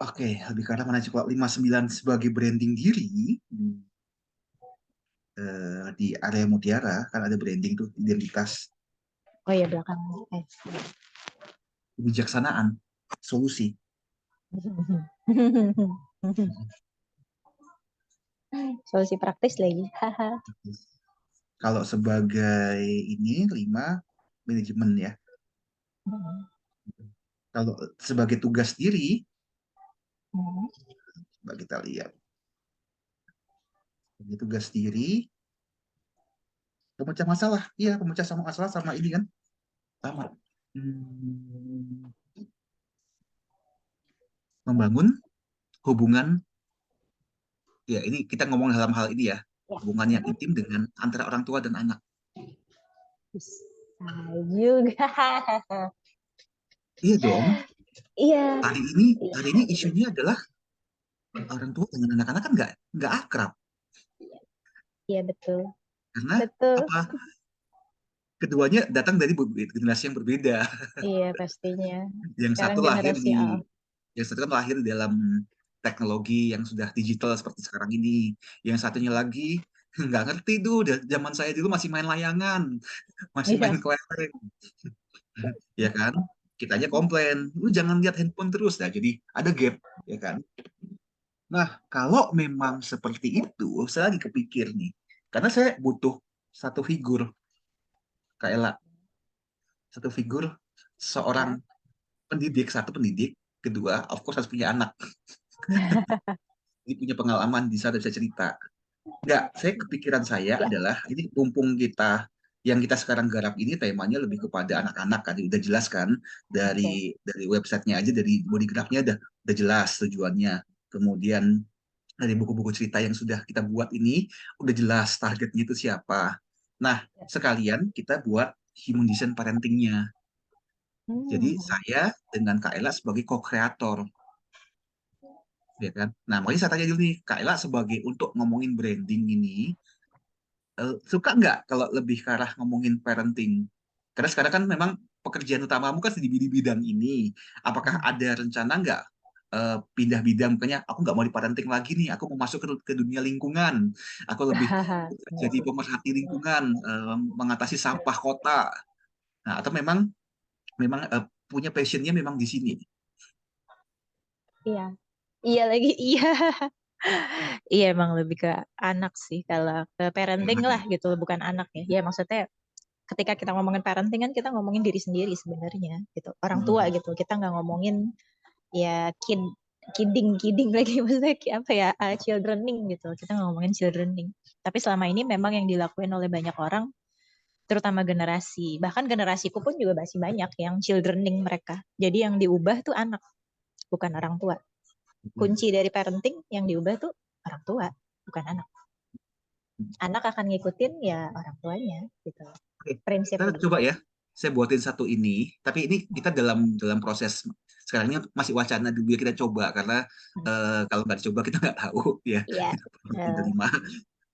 Oke, lebih karena mana coba 59 sebagai branding diri di area Mutiara kan ada branding tuh identitas Oh ya belakang. Eh. kebijaksanaan solusi. Solusi praktis lagi. Haha. Kalau sebagai ini 5 manajemen ya. Kalau sebagai tugas diri, coba kita lihat. Sebagai tugas diri, pemecah masalah. Iya, pemecah sama masalah sama ini kan. Sama. Hmm, membangun hubungan, ya ini kita ngomong dalam hal ini ya, Ya, hubungan yang intim dengan antara orang tua dan anak. bisa juga. Iya dong. Iya, Hari ini isunya adalah orang tua dengan anak-anak kan nggak akrab iya betul, karena betul. apa? Keduanya datang dari generasi yang berbeda. Iya pastinya. Yang Sekarang satu lahir generasi A. di yang satu kan lahir dalam teknologi yang sudah digital seperti sekarang ini. Yang satunya lagi nggak ngerti tuh. Zaman saya dulu masih main layangan, masih main Iya. kelereng, ya kan? Kita aja komplain, lu jangan lihat handphone terus. Nah, jadi ada gap, ya kan? Nah, kalau memang seperti itu, saya lagi kepikir nih, karena saya butuh satu figur, Kak Ella, satu figur seorang Ya. pendidik, satu pendidik, kedua, of course harus punya anak, jadi punya pengalaman bisa cerita. Enggak, saya kepikiran saya Ya. adalah ini mumpung kita yang kita sekarang garap ini temanya lebih kepada anak-anak kan, udah jelas kan Oke. dari websitenya aja dari body graph-nya udah jelas tujuannya. Kemudian dari buku-buku cerita yang sudah kita buat ini udah jelas targetnya itu siapa. Nah, sekalian kita buat human design parenting-nya. Jadi Hmm. saya dengan Kak Ella sebagai co-kreator, ya kan? Nah, makanya saya tanya dulu nih, Kak Ella sebagai untuk ngomongin branding ini, suka nggak kalau lebih ke arah ngomongin parenting? Karena sekarang kan memang pekerjaan utamamu kan di bidang ini. Apakah ada rencana nggak pindah bidang? Makanya aku nggak mau di parenting lagi nih, aku mau masuk ke dunia lingkungan. Aku lebih jadi pemerhati lingkungan, mengatasi sampah kota. Nah, atau memang memang punya passionnya memang di sini. Iya. Iya lagi. Iya. Iya emang lebih ke anak sih kalau ke parenting Anak lah ya. gitu, bukan anak ya. Ya maksudnya ketika kita ngomongin parenting kan kita ngomongin diri sendiri sebenarnya gitu. Orang tua Hmm. gitu. Kita nggak ngomongin ya kidding lagi maksudnya apa ya childrening gitu. Kita nggak ngomongin childrening. Tapi selama ini memang yang dilakuin oleh banyak orang terutama generasi bahkan generasiku pun juga masih banyak yang childrening mereka. Jadi yang diubah tuh anak bukan orang tua. Kunci dari parenting yang diubah tuh orang tua bukan anak. Anak akan ngikutin ya orang tuanya gitu. Oke, kita Prinsipnya coba gitu. ya. Saya buatin satu ini, tapi ini kita dalam proses sekarang ini masih wacana dulu ya kita coba karena kalau nggak dicoba kita nggak tahu ya Iya. Eh, diterima.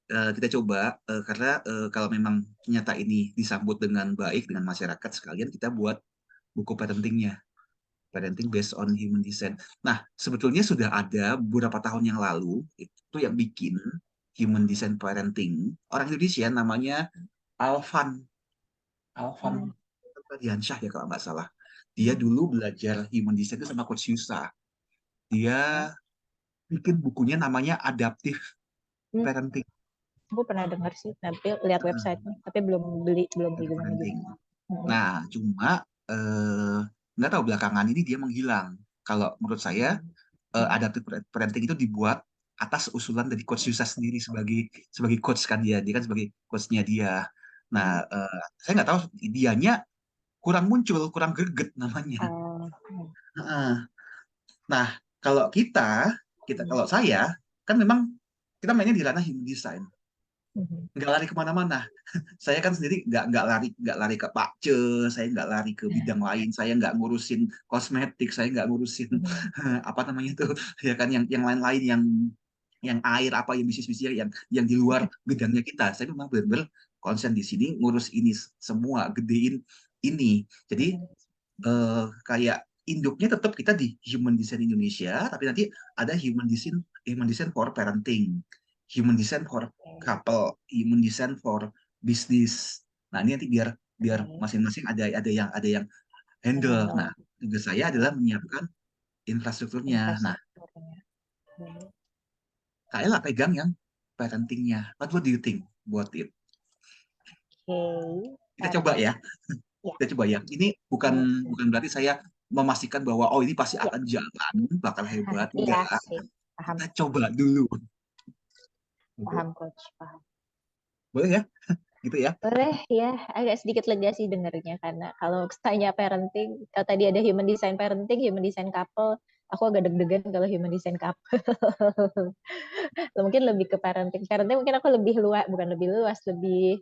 Kita coba karena kalau memang ternyata ini disambut dengan baik dengan masyarakat sekalian kita buat buku parentingnya, parenting based on human design. Nah, sebetulnya sudah ada beberapa tahun yang lalu itu yang bikin human design parenting orang Indonesia namanya Alvan. Alvan hmm, Diansyah ya kalau nggak salah. Dia dulu belajar human design itu sama Coach Yusa. Dia bikin bukunya namanya Adaptive hmm, Parenting. aku pernah dengar sih, tapi lihat websitenya, tapi belum beli, belum Adaptive gimana juga. Parenting. Hmm. Nah, cuma nggak tahu belakangan ini dia menghilang. Kalau menurut saya Adaptive Parenting itu dibuat atas usulan dari Coach Yusa sendiri sebagai sebagai coach kan dia kan sebagai coachnya dia. Nah, saya nggak tahu dianya kurang muncul, kurang greget namanya. Oh, Heeh. Nah, kalau kita kalau saya, kan memang kita mainnya di ranah human design. Mhm. nggak lari kemana-mana. Saya kan sendiri nggak lari ke Pakce, saya nggak lari ke bidang lain, saya nggak ngurusin kosmetik, saya nggak ngurusin Mhm. apa namanya itu, ya kan, yang lain-lain, yang air apa, yang bisnis-bisnis yang di luar bidangnya kita. Saya memang benar-benar konsen di sini ngurus ini semua, gedein ini. Jadi kayak induknya tetap kita di Human Design Indonesia, tapi nanti ada Human Design for Parenting, Human Design for Oke, Couple, Human Design for Business. Nah, ini nanti biar biar oke. masing-masing ada yang Yang handle. Nah, handle tugas saya adalah menyiapkan infrastrukturnya. Nah, infrastrukturnya. Oke. saya lah pegang yang parentingnya. What do you think buat it? Oke, Kita coba ya. ya, Kita coba ya. Ini bukan boleh. bukan berarti saya memastikan bahwa oh ini pasti Ya, akan jalan, bakal hebat. iya Enggak. sih. Paham, Kita coba dulu. Gitu. paham coach, paham. Boleh ya? Gitu ya. Boleh ya, agak sedikit lega sih dengarnya karena kalau tanya parenting, kalau tadi ada human design parenting, human design couple, aku agak deg-degan kalau human design couple. Mungkin lebih ke parenting. Parenting mungkin aku lebih luas, bukan lebih luas, lebih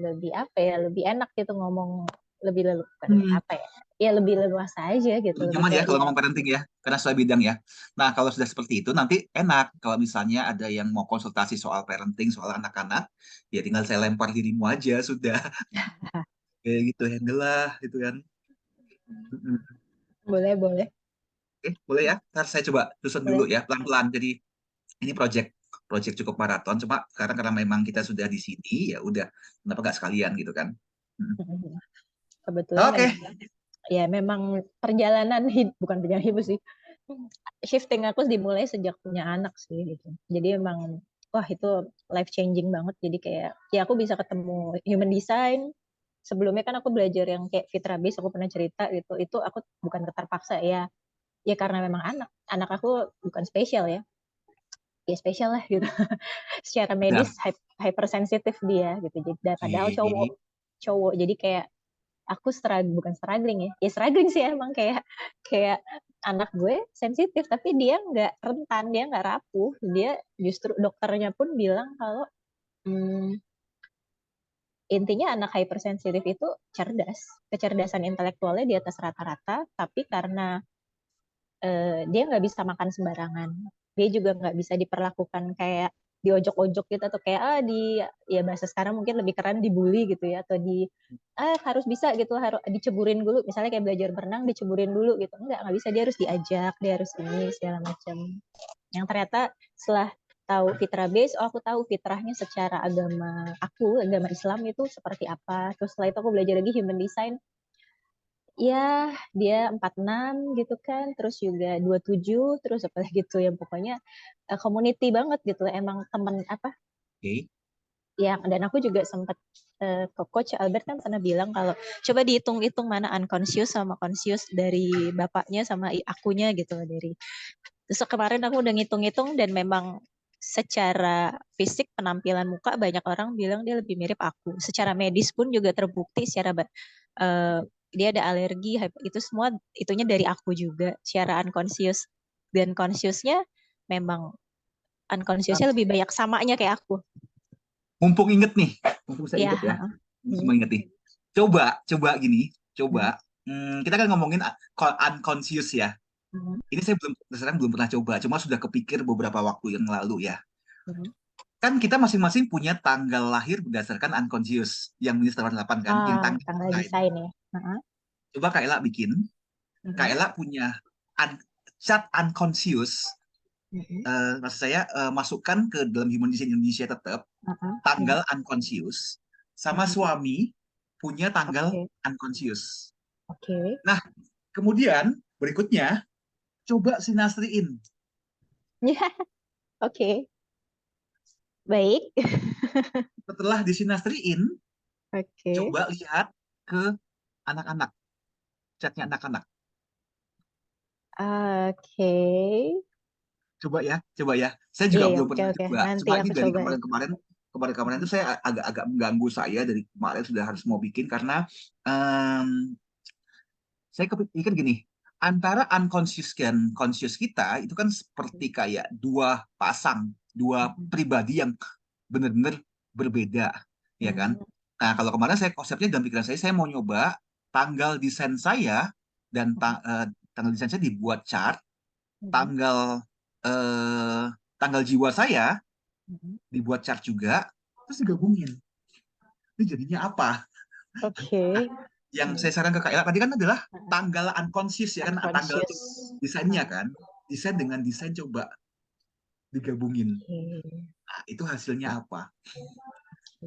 lebih apa ya, lebih enak gitu ngomong, lebih leluasa, bukan lebih Hmm, apa ya, ya lebih leluasa aja gitu, lebih lebih nyaman ke ya kalau ya. ngomong parenting ya, karena sesuai bidang ya. Nah, kalau sudah seperti itu nanti enak kalau misalnya ada yang mau konsultasi soal parenting, soal anak-anak, ya tinggal saya lempar dirimu aja sudah. Kayak gitu, handle lah gitu kan. Mm-mm. Boleh, boleh, Oke, boleh ya. Ntar saya coba susun dulu boleh. ya, pelan-pelan. Jadi ini project project cukup maraton, cuma sekarang karena memang kita sudah di sini, ya udah, kenapa nggak sekalian gitu kan. Mm. Kebetulan Oke. memang ya, memang perjalanan hidup, bukan perjalanan hidup sih, shifting aku dimulai sejak punya anak sih gitu. Jadi emang wah itu life changing banget. Jadi kayak ya aku bisa ketemu human design. Sebelumnya kan aku belajar yang kayak Fitra Base, aku pernah cerita gitu. Itu aku bukan terpaksa ya. Ya karena memang anak aku bukan spesial ya. Ya spesial lah gitu. Secara Nah, medis hypersensitif dia gitu. Jadi padahal cowok oke. cowok. Jadi kayak aku bukan struggling ya. Ya struggling sih emang kayak kayak anak gue sensitif tapi dia nggak rentan, dia nggak rapuh. Dia justru dokternya pun bilang kalau hmm, intinya anak hypersensitif itu cerdas. Kecerdasan intelektualnya di atas rata-rata, tapi karena dia nggak bisa makan sembarangan. Dia juga nggak bisa diperlakukan kayak diojok-ojok gitu, atau kayak ya bahasa sekarang mungkin lebih keren dibully gitu ya, atau harus bisa gitu, harus diceburin dulu, misalnya kayak belajar berenang diceburin dulu gitu, nggak bisa, dia harus diajak, dia harus ini segala macam. Yang ternyata setelah tahu fitrah base, oh aku tahu fitrahnya secara agama Islam itu seperti apa. Terus setelah itu aku belajar lagi human design, ya dia 46 gitu kan, terus juga 27, terus apa gitu ya, pokoknya community banget gitu, emang temen apa Oke. ya. Dan aku juga sempat ke coach Albert kan pernah bilang kalau coba dihitung-hitung mana unconscious sama conscious dari bapaknya sama akunya gitu dari. Terus kemarin aku udah ngitung-ngitung dan memang secara fisik penampilan muka banyak orang bilang dia lebih mirip aku. Secara medis pun juga terbukti secara uh, dia ada alergi, itu semua itunya dari aku juga. Secara unconscious dan consciousnya memang Nah, unconsciousnya lebih banyak samanya kayak aku. mumpung inget nih, mumpung saya Ya, inget ya, hmm, semua inget nih. Coba gini, hmm, coba. Kita kan ngomongin unconscious ya. hmm, Ini saya belum pernah coba, cuma sudah kepikir beberapa waktu yang lalu ya. hmm. Kan kita masing-masing punya tanggal lahir berdasarkan unconscious yang minus 88 kan, yang tanggal Tanggal lain. desain ya. Uh-huh. Coba Kak Ella bikin, Kak Hmm, Ella punya chart unconscious, hmm, maksud saya masukkan ke dalam Human Design Indonesia tetap uh-huh, hmm. tanggal unconscious, sama Hmm. suami punya tanggal Oke, unconscious. oke. Nah, kemudian berikutnya coba sinastriin. Ya, oke. Baik. Setelah disinastriin, Oke. coba lihat ke anak-anak, chatnya anak-anak. Oke. Coba ya, coba ya. Saya Iya, juga iya, belum oke, pernah oke. coba. Nanti Cuma ini aku dari coba. kemarin-kemarin itu saya agak-agak mengganggu saya dari kemarin sudah harus mau bikin karena saya kepikir gini, antara unconscious dan conscious kita itu kan seperti kayak dua pasang, dua pribadi yang benar-benar berbeda, ya kan? Hmm. Nah, kalau kemarin saya konsepnya dalam pikiran saya mau nyoba tanggal desain saya dan tanggal desain saya dibuat chart, Hmm. tanggal eh, tanggal jiwa saya Hmm. dibuat chart juga, terus digabungin. Ini jadinya apa? Oke. Yang Hmm. saya saran ke Kak Ella tadi kan adalah tanggal unconscious ya kan, tanggal Unconscious. untuk desainnya kan, desain dengan desain coba digabungin. Oke. Nah, itu hasilnya apa? Oke.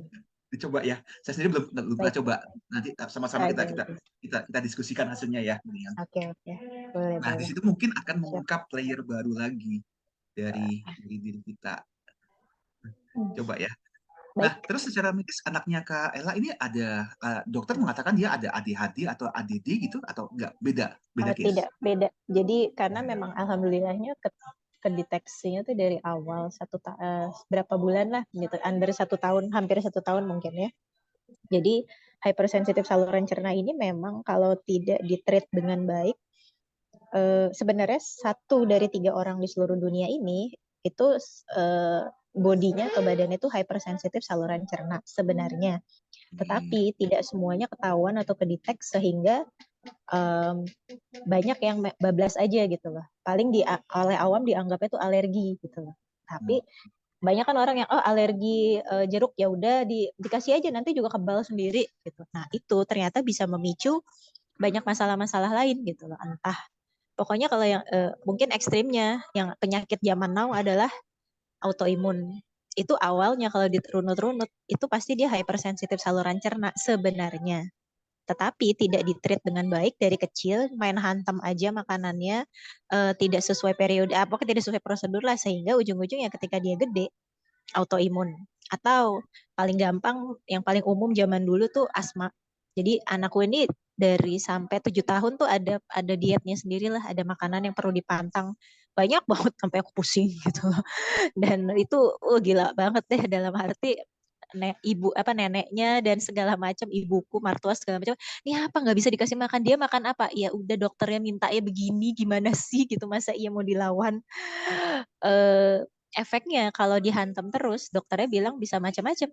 Dicoba ya. Saya sendiri belum pernah Baik. coba. Nanti sama-sama kita Oke, kita oke. kita kita diskusikan hasilnya ya. Mendingan. Oke, oke. Boleh, Nah, di boleh. situ mungkin akan Siap. mengungkap layer baru lagi dari diri kita. Hmm. Coba ya. Nah, Baik. terus secara medis anaknya Kak Ella ini ada dokter mengatakan dia ada ADHD atau ADD gitu atau enggak? Beda, beda case. Tidak, beda. Jadi karena memang alhamdulillahnya kedeteksinya tuh dari awal berapa bulan lah gitu, under 1 tahun, hampir 1 tahun mungkin ya. Jadi hypersensitif saluran cerna ini memang kalau tidak ditreat dengan baik, sebenarnya 1 dari 3 orang di seluruh dunia ini itu bodinya atau badannya itu hypersensitif saluran cerna sebenarnya. Tetapi tidak semuanya ketahuan atau kedetek sehingga um, banyak yang bablas aja gitu loh. Paling oleh awam dianggapnya itu alergi gitu loh. Tapi banyak kan orang yang alergi jeruk, ya udah dikasih aja nanti juga kebal sendiri gitu. Nah, itu ternyata bisa memicu banyak masalah-masalah lain gitu loh. Entah pokoknya kalau yang mungkin ekstrimnya yang penyakit zaman now adalah autoimun. Itu awalnya kalau dirunut-runut itu pasti dia hypersensitif saluran cerna sebenarnya, tetapi tidak ditreat dengan baik dari kecil, main hantam aja makanannya, tidak sesuai periode apa, tidak sesuai prosedur lah, sehingga ujung-ujungnya ketika dia gede autoimun. Atau paling gampang yang paling umum zaman dulu tuh asma. Jadi anakku ini dari sampai 7 tahun tuh ada dietnya sendiri lah, ada makanan yang perlu dipantang banyak banget sampai aku pusing gitu. Dan itu gila banget deh, dalam arti ibu apa neneknya dan segala macam, ibuku mertua segala macam, ini apa nggak bisa dikasih makan, dia makan apa, ya udah dokternya minta ya begini, gimana sih gitu, masa iya mau dilawan. eh Efeknya kalau dihantam terus dokternya bilang bisa macam-macam,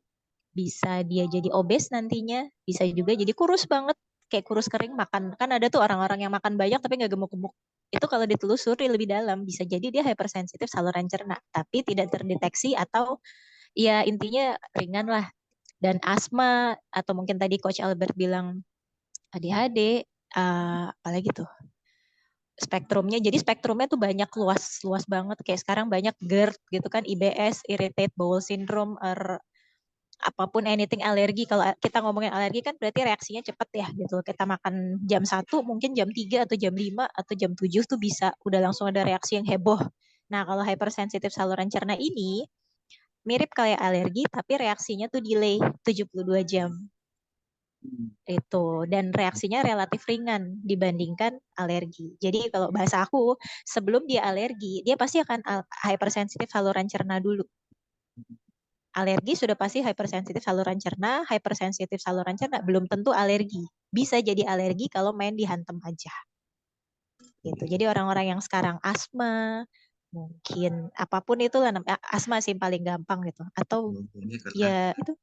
bisa dia jadi obes nantinya, bisa juga jadi kurus banget kayak kurus kering. Makan kan ada tuh orang-orang yang makan banyak tapi nggak gemuk-gemuk, itu kalau ditelusuri lebih dalam bisa jadi dia hypersensitif saluran cerna tapi tidak terdeteksi, atau ya intinya ringan lah. Dan asma, atau mungkin tadi Coach Albert bilang ADHD, apalagi tuh spektrumnya. Jadi spektrumnya tuh banyak, luas luas banget. Kayak sekarang banyak GERD gitu kan, IBS, irritate bowel syndrome, apapun anything alergi. Kalau kita ngomongin alergi kan berarti reaksinya cepet ya gitu. Kita makan jam 1 mungkin jam 3 atau jam 5 atau jam 7 tuh bisa udah langsung ada reaksi yang heboh. Nah, kalau hypersensitif saluran cerna ini mirip kayak alergi tapi reaksinya tuh delay 72 jam itu, dan reaksinya relatif ringan dibandingkan alergi. Jadi kalau bahasa aku, sebelum dia alergi dia pasti akan hypersensitif saluran cerna dulu. Alergi sudah pasti hypersensitif saluran cerna, hypersensitif saluran cerna belum tentu alergi. Bisa jadi alergi kalau main dihantam aja. Gitu. Jadi orang-orang yang sekarang asma, mungkin apapun itu lah, asma sih paling gampang gitu. Atau Ini karena ya itu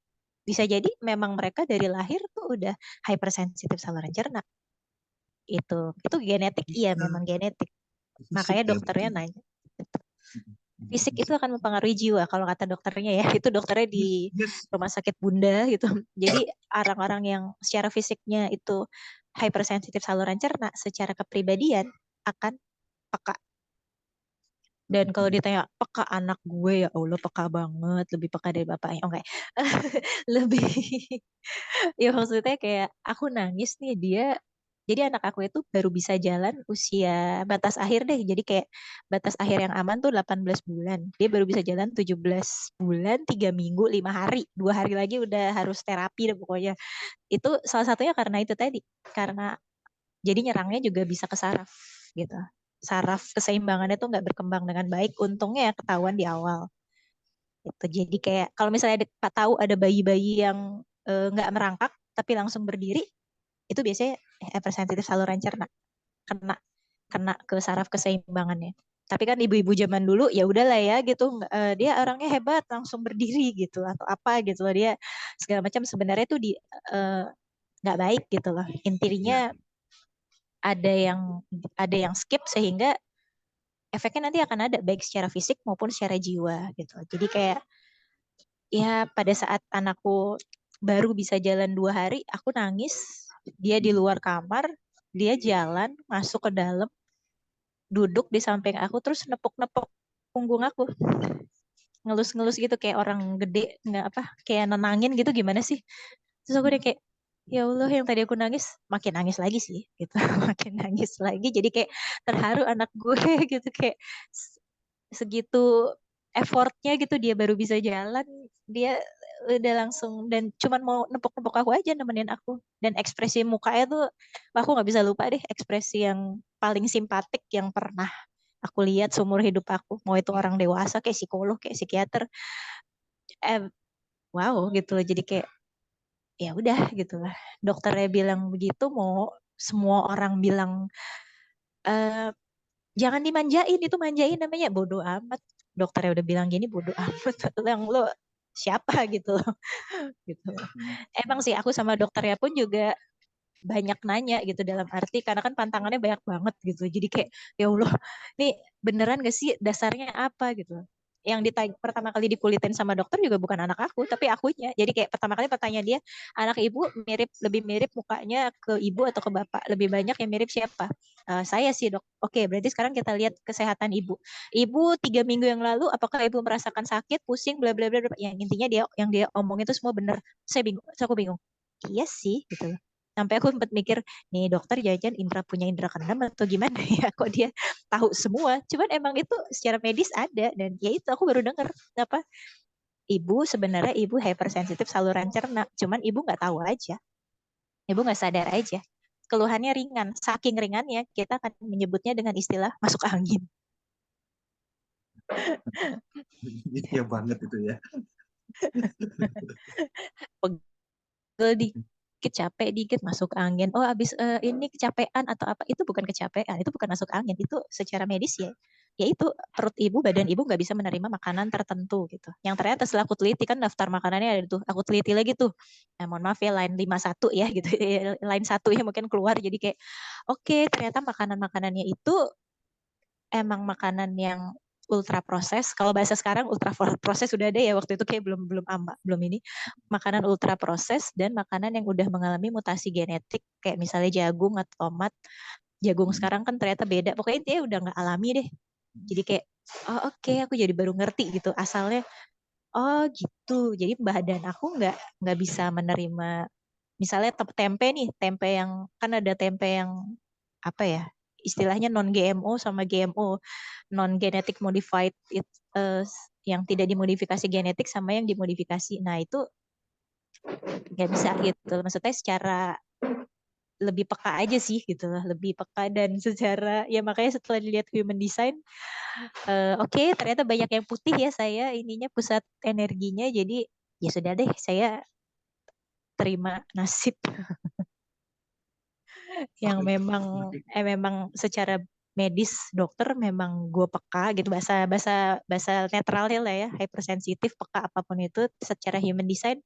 bisa jadi memang mereka dari lahir tuh udah hypersensitif saluran cerna. Itu genetik, iya memang genetik. fisik Makanya ya berarti. dokternya nanya. Fisik itu akan mempengaruhi jiwa kalau kata dokternya ya. Itu dokternya di Yes, yes. rumah sakit Bunda gitu. Jadi orang-orang yang secara fisiknya itu hypersensitif saluran cerna, secara kepribadian akan peka. Dan kalau ditanya peka anak gue, ya Allah peka banget, lebih peka dari bapaknya. Oke. Lebih ya maksudnya kayak aku nangis nih, jadi anak aku itu baru bisa jalan usia batas akhir deh. Jadi kayak batas akhir yang aman tuh 18 bulan. Dia baru bisa jalan 17 bulan, 3 minggu, 5 hari. 2 hari lagi udah harus terapi deh pokoknya. Itu salah satunya karena itu tadi. Karena jadi nyerangnya juga bisa ke saraf gitu. Saraf keseimbangannya tuh nggak berkembang dengan baik. Untungnya ya ketahuan di awal. Itu jadi kayak kalau misalnya tahu ada bayi-bayi yang nggak merangkak tapi langsung berdiri, itu biasanya hypersensitif saluran cerna, kena kena ke saraf keseimbangannya. Tapi kan ibu-ibu zaman dulu ya udahlah ya gitu, dia orangnya hebat langsung berdiri gitu atau apa gitu loh, dia segala macam sebenarnya tuh eh, nggak baik gitu loh. Iya. Intinya ada yang ada yang skip sehingga efeknya nanti akan ada baik secara fisik maupun secara jiwa gitu. Jadi kayak ya pada saat anakku baru bisa jalan 2 hari, aku nangis. Dia di luar kamar, dia jalan masuk ke dalam, duduk di samping aku terus nepuk-nepuk punggung aku, ngelus-ngelus gitu kayak orang gede nggak apa, kayak nenangin gitu gimana sih? Terus aku udah kayak ya Allah, yang tadi aku nangis makin nangis lagi sih gitu, makin nangis lagi. Jadi kayak terharu anak gue gitu, kayak segitu effortnya gitu dia baru bisa jalan, dia udah langsung dan cuman mau nepuk-nepuk aku aja nemenin aku, dan ekspresi mukanya tuh aku nggak bisa lupa deh, ekspresi yang paling simpatik yang pernah aku lihat seumur hidup aku, mau itu orang dewasa kayak psikolog kayak psikiater, eh wow gitu loh. Jadi kayak ya udah gitu lah, dokternya bilang begitu, mau semua orang bilang eh jangan dimanjain, itu manjain namanya, bodoh amat. Dokternya udah bilang gini, bodoh amat. Yang lo siapa gitu loh. Gitu. Emang sih aku sama dokternya pun juga banyak nanya gitu, dalam arti karena kan pantangannya banyak banget gitu. Jadi kayak ya Allah, nih beneran gak sih dasarnya apa gitu. Yang ditanya pertama kali dikulitin sama dokter juga bukan anak aku, tapi akunya. Jadi kayak pertama kali pertanyaan dia, anak ibu mirip, lebih mirip mukanya ke ibu atau ke bapak? Lebih banyak yang mirip siapa? Saya sih dok. Oke, berarti sekarang kita lihat kesehatan ibu. Ibu 3 minggu yang lalu, apakah ibu merasakan sakit, pusing, bla bla bla bla. Yang intinya dia yang dia omong itu semua benar. Saya bingung, aku bingung. Iya sih, gitu loh. Sampai aku sempat mikir, nih dokter jajan punya indera keenam atau gimana ya, kok dia tahu semua. Cuman emang itu secara medis ada, dan ya itu aku baru dengar apa, ibu sebenarnya ibu hypersensitif saluran cerna, cuman ibu nggak tahu aja, ibu nggak sadar aja. Keluhannya ringan, saking ringannya kita akan menyebutnya dengan istilah masuk angin. Iya banget itu ya. Pegel dikit, capek dikit, masuk angin. Oh, abis ini kecapean atau apa? Itu bukan kecapean, itu bukan masuk angin. Itu secara medis ya. Ya itu perut ibu, badan ibu nggak bisa menerima makanan tertentu gitu. Yang ternyata setelah aku teliti kan daftar makanannya ada tuh. Aku teliti lagi tuh. Nah, mohon maaf ya, line 51 ya gitu. Line 1 ya mungkin keluar. Jadi kayak oke, ternyata makanan-makanannya itu emang makanan yang ultra proses. Kalau bahasa sekarang ultra proses sudah ada ya, waktu itu kayak belum belum belum ini. Makanan ultra proses dan makanan yang udah mengalami mutasi genetik kayak misalnya jagung atau tomat. Jagung sekarang kan ternyata beda. Pokoknya intinya udah nggak alami deh. Jadi kayak oh oke, aku jadi baru ngerti gitu asalnya. Oh gitu. Jadi badan aku nggak bisa menerima misalnya tempe nih, tempe yang kan ada tempe yang apa ya? Istilahnya non GMO sama GMO, non genetic modified eh, yang tidak dimodifikasi genetik sama yang dimodifikasi. Nah, itu nggak bisa gitu. Maksudnya secara lebih peka aja sih gitu lah, lebih peka dan secara ya makanya setelah dilihat human design, oke, ternyata banyak yang putih ya, saya ininya pusat energinya, jadi ya sudah deh, saya terima nasib yang memang memang secara medis dokter memang gue peka gitu, bahasa bahasa bahasa netralnya lah ya, hypersensitif, peka apapun itu. Secara human design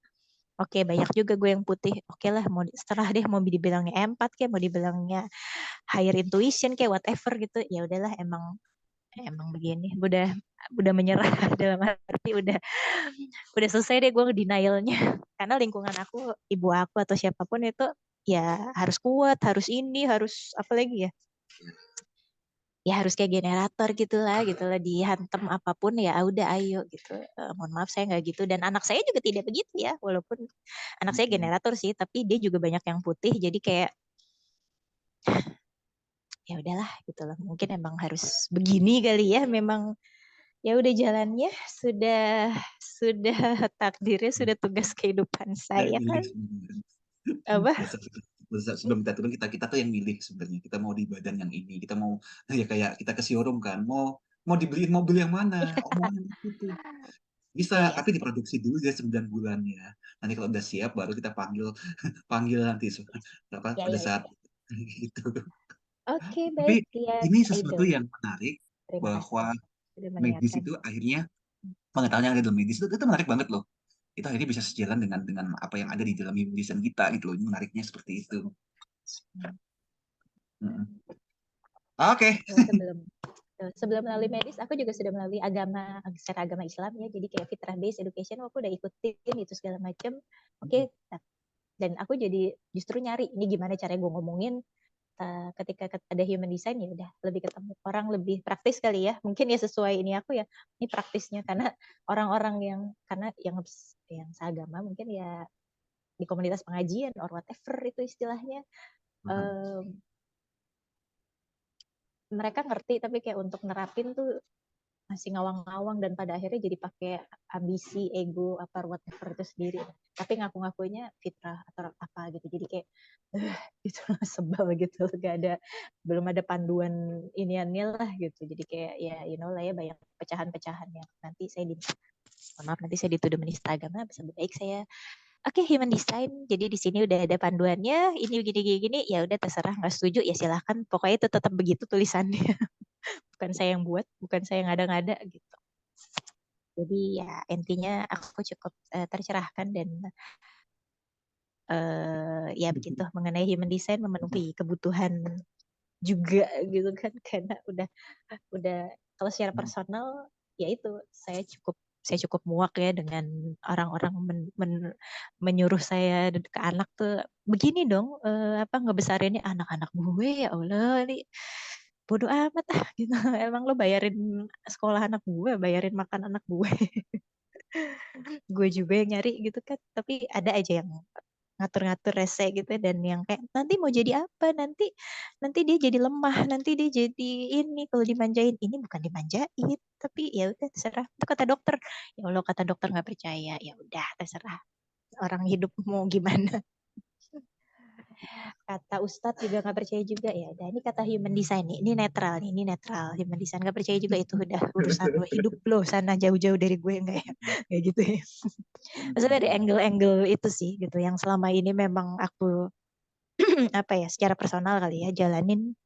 oke, banyak juga gue yang putih, oke lah, mau setelah deh mau dibilangnya empat kayak mau dibilangnya higher intuition kayak whatever gitu, ya udahlah, emang emang begini, udah menyerah dalam arti udah selesai deh gue denialnya, karena lingkungan aku, ibu aku atau siapapun itu ya harus kuat, harus ini, harus apa lagi ya, ya harus kayak generator gitulah dihantam apapun ya udah ayo gitu. Mohon maaf saya nggak gitu, dan anak saya juga tidak begitu ya, walaupun anak saya generator sih, tapi dia juga banyak yang putih, jadi kayak ya udahlah gitu loh, mungkin emang harus begini kali ya, memang ya udah jalannya, sudah takdirnya, sudah tugas kehidupan Nggak saya milih kan, sebenarnya. apa Sebelum kita turun, kita tuh yang milih sebenarnya. Kita mau di badan yang ini, kita mau ya kayak kita ke showroom kan, mau mau dibeliin mobil yang mana, oh mau yang itu. Bisa, ya ya tapi diproduksi dulu ya 9 bulan ya. Nanti kalau udah siap baru kita panggil panggil nanti apa ya pada ya, saat ya. gitu. Oke, Tapi baik ya, ini sesuatu idol. yang menarik. Terima kasih bahwa sudah medis mengingatkan. itu akhirnya pengetahuan yang ada dalam medis itu menarik banget loh. Itu akhirnya bisa sejalan dengan apa yang ada di dalam human design kita gitu loh. Ini menariknya seperti itu. Mm-mm. Oke. Ya, sebelum melalui medis, aku juga sudah melalui agama, secara agama Islam ya. Jadi kayak fitrah based education, aku udah ikutin itu segala macam. Oke, dan aku jadi justru nyari ini gimana cara gue ngomongin ketika ada human design, ya udah lebih ketemu orang, lebih praktis kali ya. Mungkin ya sesuai ini aku ya, ini praktisnya karena orang-orang yang seagama mungkin ya di komunitas pengajian or whatever itu istilahnya, mereka ngerti tapi kayak untuk nerapin tuh masih ngawang-ngawang, dan pada akhirnya jadi pakai ambisi, ego, apa whatever itu sendiri. Tapi ngaku-ngakunya fitrah atau apa gitu. Jadi kayak gitu sebel gitu. Belum ada panduan iniannya lah gitu. Jadi kayak ya lah ya, banyak pecahan-pecahan yang nanti saya nanti saya dituduh menista agama, bisa baik saya oke, human design. Jadi di sini udah ada panduannya, ini gini, ya udah terserah, nggak setuju ya silahkan. Pokoknya itu tetap begitu tulisannya. Bukan saya yang buat, bukan saya yang ngada-ngada gitu. Jadi ya intinya aku cukup tercerahkan dan ya begitu mengenai human design, memenuhi kebutuhan juga gitu kan, karena udah kalau secara personal ya itu saya cukup muak ya dengan orang-orang menyuruh saya ke anak tuh begini dong, apa ngebesarinnya anak-anak gue, ya Allah ini bodoh amat gitu. Emang lo bayarin sekolah anak gue, bayarin makan anak gue juga yang nyari gitu kan. Tapi ada aja yang ngatur-ngatur rese gitu, dan yang kayak nanti mau jadi apa, nanti nanti dia jadi lemah, nanti dia jadi ini kalau dimanjain. Ini bukan dimanjain, tapi ya udah terserah, itu kata dokter. Ya Allah, kata dokter nggak percaya, ya udah terserah, orang hidup mau gimana. Kata Ustadz juga nggak percaya juga, ya udah ini kata human design nih, ini netral, human design nggak percaya juga, itu udah urusan lo, hidup lo sana jauh-jauh dari gue, enggak ya kayak gitu ya. Maksudnya dari angle-angle itu sih gitu yang selama ini memang aku apa ya, secara personal kali ya jalanin.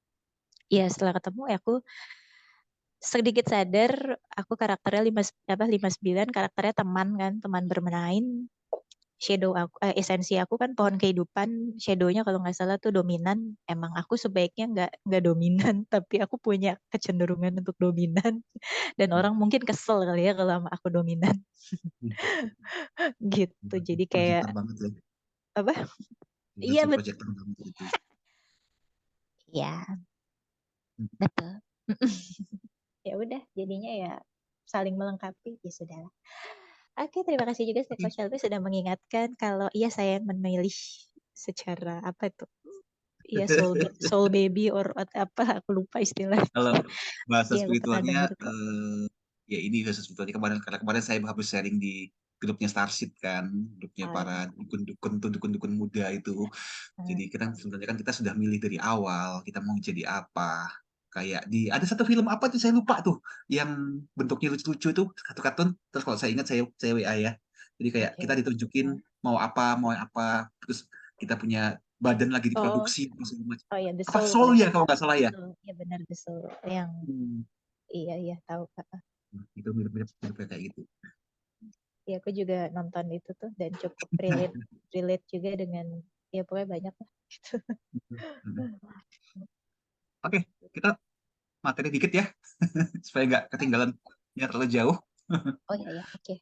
Ya setelah ketemu ya aku sedikit sadar aku karakternya 59, karakternya teman kan, teman bermain. Shadow aku, esensi aku kan pohon kehidupan, shadownya kalau nggak salah tuh dominan. Emang aku sebaiknya nggak dominan, tapi aku punya kecenderungan untuk dominan, dan orang mungkin kesel kali ya kalau sama aku dominan gitu. Jadi kayak Projector banget ya. apa? Itu Iya sih betul. projector banget itu. Ya betul. Ya udah jadinya ya saling melengkapi, ya sudah. Oke, terima kasih juga Oke. Coach Shelby sudah mengingatkan kalau iya saya memilih secara apa itu? Iya, soul baby or apa, aku lupa istilahnya. Kalau bahasa Iya, aku pernah spiritualnya, dengar kok. ya ini bahasa spiritualnya kemarin, karena kemarin saya habis sharing di grupnya Starship kan, grupnya Oh para iya. dukun-dukun tuh, dukun-dukun muda itu. Jadi kita sebenarnya kan kita sudah milih dari awal kita mau jadi apa. Kayak ada satu film apa tuh saya lupa tuh, yang bentuknya lucu-lucu itu, kartun. Terus kalau saya ingat saya WA ya. Jadi kayak Oke. kita ditunjukin mau apa, terus kita punya badan lagi Oh, diproduksi apa segala macam. oh ya, The Apa Soul Soul kalau ya kalau nggak salah ya. Soul. Ya benar, The Soul yang Hmm. iya iya tahu Kak. Itu mirip-mirip kayak gitu. Ya aku juga nonton itu tuh dan cukup relate relate juga dengan, ya pokoknya banyak lah gitu. Oke, kita materi dikit ya, supaya nggak ketinggalan ya terlalu jauh. Oh ya ya, oke.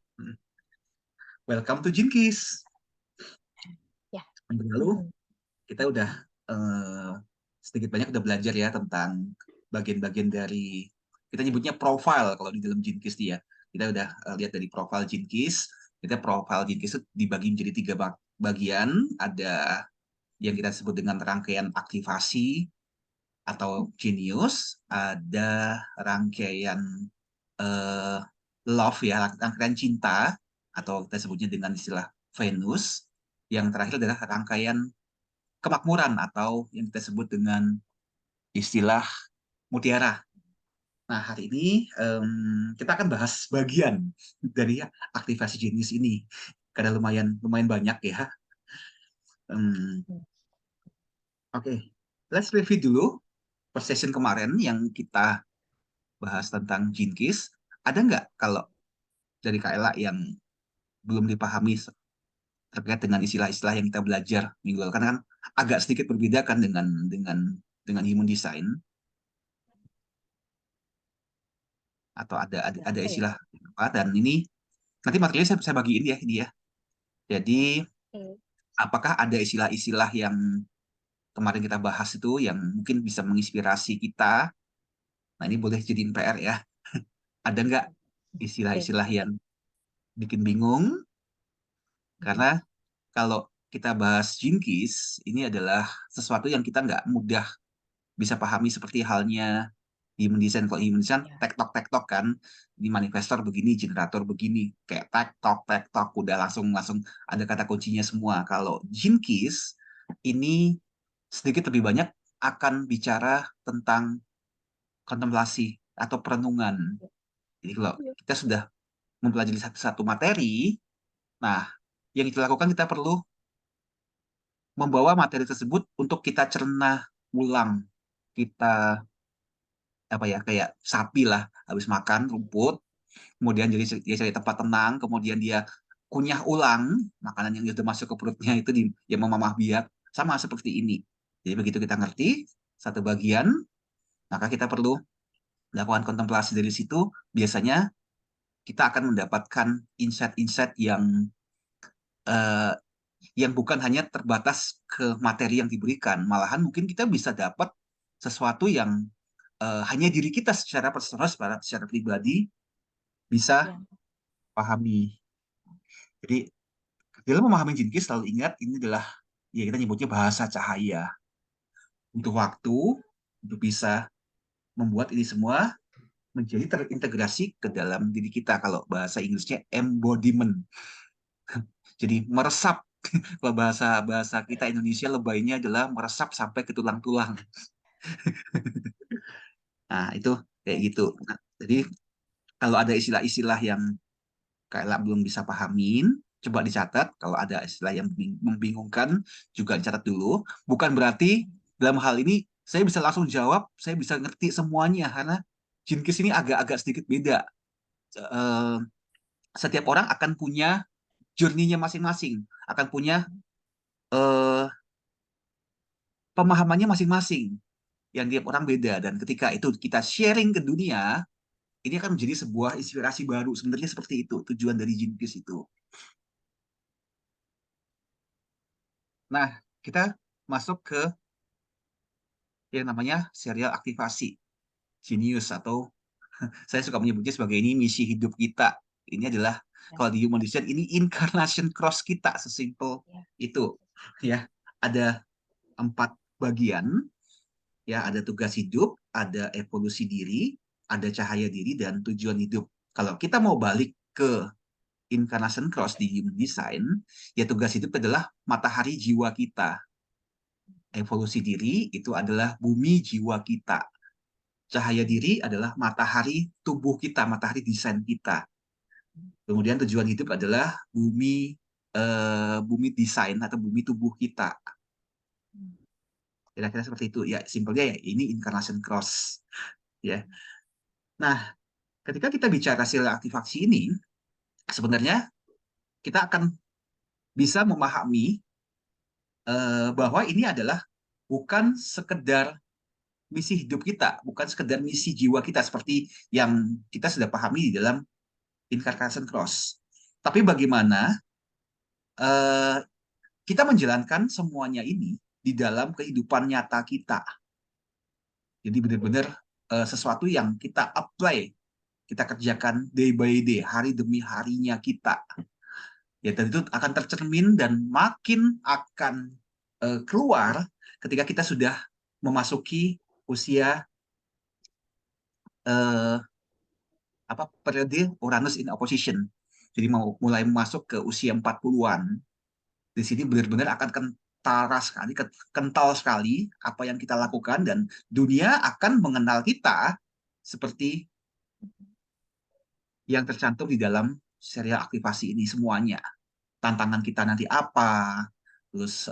Welcome to Jinkis. Ya. Minggu lalu kita udah eh, sedikit banyak udah belajar ya tentang bagian-bagian dari, kita nyebutnya profile kalau di dalam Jinkis ya. Kita udah lihat dari profile Jinkis. Kita profile Jinkis itu dibagi menjadi 3 bagian. Ada yang kita sebut dengan rangkaian aktivasi atau genius, ada rangkaian eh, love ya, rangkaian cinta atau kita sebutnya dengan istilah Venus. Yang terakhir adalah rangkaian kemakmuran atau yang kita sebut dengan istilah mutiara. Nah, hari ini kita akan bahas bagian dari aktivasi jenis ini karena lumayan lumayan banyak ya. Oke, okay. Let's review dulu per session kemarin yang kita bahas tentang Jinkis. Ada nggak kalau dari Kak Ella yang belum dipahami terkait dengan istilah-istilah yang kita belajar minggu lalu? Karena kan agak sedikit berbeda kan dengan human design, atau Ada ada apa ya? istilah apa, dan ini nanti materinya saya bagiin ya ini ya. Jadi Oke. apakah ada istilah-istilah yang kemarin kita bahas itu yang mungkin bisa menginspirasi kita? Nah, ini boleh jadiin PR ya. Ada nggak Oke. istilah-istilah yang bikin bingung? Karena kalau kita bahas Jinkies, ini adalah sesuatu yang kita nggak mudah bisa pahami, seperti halnya human design. Kalau human design, Ya. tektok-tektok kan, ini manifestor begini, generator begini, kayak tektok-tektok, udah langsung langsung ada kata kuncinya semua. Kalau Jinkies, ini sedikit lebih banyak akan bicara tentang kontemplasi atau perenungan. Jadi kalau kita sudah mempelajari satu materi, nah yang kita lakukan, kita perlu membawa materi tersebut untuk kita cerna ulang. Kita apa ya, kayak sapi lah, habis makan rumput, kemudian dia cari tempat tenang, kemudian dia kunyah ulang makanan yang sudah masuk ke perutnya itu, yang memamah biak, sama seperti ini. Jadi begitu kita ngerti satu bagian, maka kita perlu melakukan kontemplasi. Dari situ biasanya kita akan mendapatkan insight-insight eh, yang bukan hanya terbatas ke materi yang diberikan, malahan mungkin kita bisa dapat sesuatu yang hanya diri kita secara personal, secara pribadi bisa Ya. pahami. Jadi dalam memahami Jinkies, selalu ingat ini adalah, ya kita nyebutnya bahasa cahaya. Butuh waktu untuk bisa membuat ini semua menjadi terintegrasi ke dalam diri kita. Kalau bahasa Inggrisnya embodiment. Jadi meresap. Kalau bahasa bahasa kita Indonesia lebaynya adalah meresap sampai ke tulang-tulang. Nah, itu kayak Ya. gitu. Nah, jadi kalau ada istilah-istilah yang kayak belum bisa pahamin, coba dicatat. Kalau ada istilah yang membingungkan, juga dicatat dulu. Bukan berarti dalam hal ini saya bisa langsung jawab, saya bisa ngerti semuanya, karena Jinkis ini agak-agak sedikit beda. Eh, Setiap orang akan punya journey-nya masing-masing, akan punya eh, pemahamannya masing-masing, yang tiap orang beda. Dan ketika itu kita sharing ke dunia, ini akan menjadi sebuah inspirasi baru. Sebenarnya seperti itu tujuan dari Jinkis itu. Nah, kita masuk ke yang namanya serial aktivasi Genius, atau saya suka menyebutnya sebagai ini misi hidup kita. Ini adalah, Ya. kalau di human design, ini incarnation cross kita, sesimpel Ya. itu ya. Ada 4 bagian ya, ada tugas hidup, ada evolusi diri, ada cahaya diri, dan tujuan hidup. Kalau kita mau balik ke incarnation cross di human design, ya tugas hidup adalah matahari jiwa kita. Evolusi diri itu adalah bumi jiwa kita. Cahaya diri adalah matahari tubuh kita, matahari desain kita. Kemudian tujuan hidup adalah bumi desain atau bumi tubuh kita. Kira-kira seperti itu ya, simpelnya ya, ini incarnation cross ya. Nah, ketika kita bicara serial aktivasi ini, sebenarnya kita akan bisa memahami bahwa ini adalah bukan sekedar misi hidup kita, bukan sekedar misi jiwa kita seperti yang kita sudah pahami di dalam incarnation cross. Tapi bagaimana eh, kita menjalankan semuanya ini di dalam kehidupan nyata kita. Jadi benar-benar sesuatu yang kita apply, kita kerjakan day by day, hari demi harinya kita. Ya, dan itu akan tercermin dan makin akan keluar ketika kita sudah memasuki usia eh, periode Uranus in opposition. Jadi mau mulai masuk ke usia 40-an. Di sini benar-benar akan kental sekali apa yang kita lakukan, dan dunia akan mengenal kita seperti yang tercantum di dalam serial aktivasi ini semuanya. Tantangan kita nanti apa, terus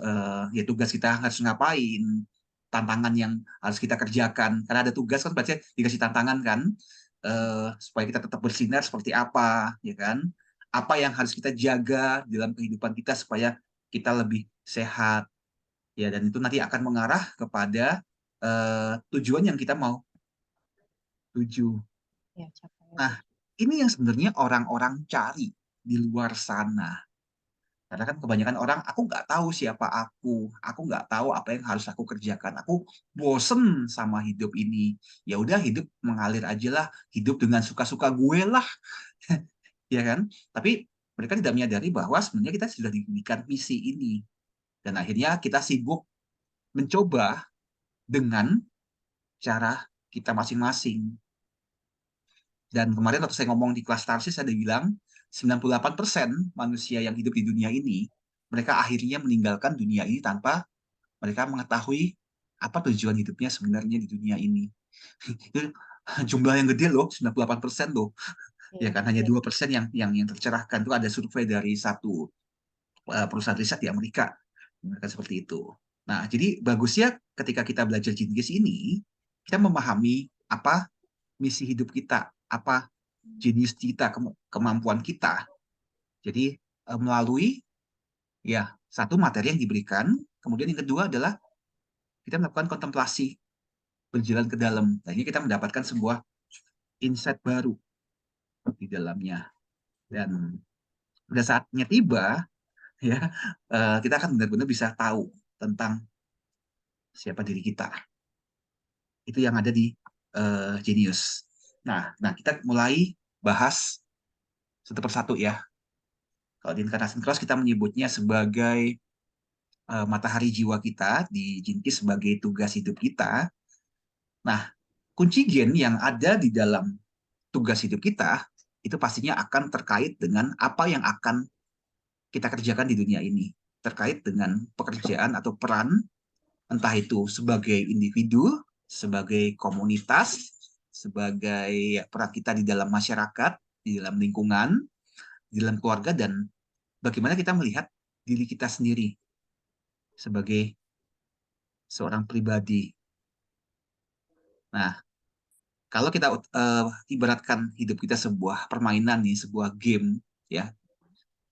ya tugas kita harus ngapain, tantangan yang harus kita kerjakan. Karena ada tugas kan berarti dikasih tantangan kan. supaya kita tetap bersinar seperti apa, ya kan? Apa yang harus kita jaga dalam kehidupan kita supaya kita lebih sehat, ya. Dan itu nanti akan mengarah kepada tujuan yang kita mau tuju. Ya, capaian Nah, tujuh. ini yang sebenarnya orang-orang cari di luar sana. Karena kan kebanyakan orang, aku nggak tahu siapa aku nggak tahu apa yang harus aku kerjakan, aku bosen sama hidup ini. Ya udah hidup mengalir aja lah, hidup dengan suka-suka gue lah, ya kan? Tapi mereka tidak menyadari bahwa sebenarnya kita sudah diberikan misi ini. Dan akhirnya kita sibuk mencoba dengan cara kita masing-masing. Dan kemarin waktu saya ngomong di kelas Tarsis, ada bilang 98% manusia yang hidup di dunia ini, mereka akhirnya meninggalkan dunia ini tanpa mereka mengetahui apa tujuan hidupnya sebenarnya di dunia ini. Itu jumlah yang gede loh, 98% loh. Ya Iya, kan, hanya iya. 2% yang tercerahkan. Itu ada survei dari satu perusahaan riset di Amerika. Mereka seperti itu. Nah, jadi bagusnya ketika kita belajar Jinkies ini, kita memahami apa misi hidup kita, apa jenius kita, kemampuan kita. Jadi melalui ya satu materi yang diberikan, kemudian yang kedua adalah kita melakukan kontemplasi, berjalan ke dalam. Dan ini kita mendapatkan sebuah insight baru di dalamnya. Dan pada saatnya tiba, ya kita akan benar-benar bisa tahu tentang siapa diri kita. Itu yang ada di Genius. Nah, kita mulai bahas satu persatu ya. Kalau di Incarnation Cross kita menyebutnya sebagai matahari jiwa kita, di Jinkies sebagai tugas hidup kita. Nah, kunci gen yang ada di dalam tugas hidup kita itu pastinya akan terkait dengan apa yang akan kita kerjakan di dunia ini, terkait dengan pekerjaan atau peran, entah itu sebagai individu, sebagai komunitas, sebagai peran kita di dalam masyarakat, di dalam lingkungan, di dalam keluarga, dan bagaimana kita melihat diri kita sendiri sebagai seorang pribadi. Nah, kalau kita ibaratkan hidup kita sebuah permainan nih, sebuah game, ya.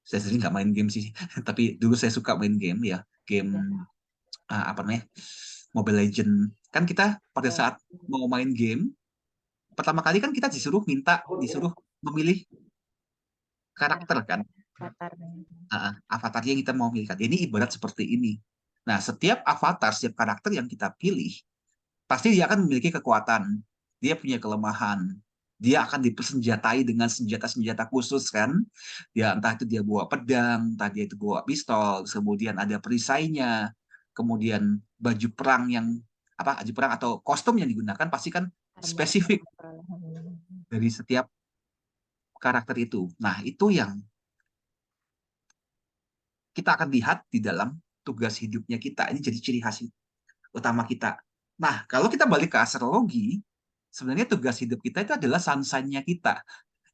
Saya sendiri nggak main game sih, tapi dulu saya suka main game, ya, game Ya, apa namanya, Mobile Legend. Kan kita pada ya. saat mau main game, pertama kali kan kita disuruh memilih karakter kan, Karakter, avatarnya. avatarnya yang kita mau milihkan. Ini ibarat seperti ini. Nah, setiap avatar, setiap karakter yang kita pilih, pasti dia akan memiliki kekuatan. Dia punya kelemahan. Dia akan dipersenjatai dengan senjata-senjata khusus kan. Ya entah itu dia bawa pedang, entah dia itu bawa pistol, kemudian ada perisainya, kemudian baju perang yang apa, baju perang atau kostum yang digunakan pasti kan Armor spesifik personal. dari setiap karakter itu. Nah, itu yang kita akan lihat di dalam tugas hidupnya kita. Ini jadi ciri khas utama kita. Nah, kalau kita balik ke astrologi, sebenarnya tugas hidup kita itu adalah sunsign-nya kita,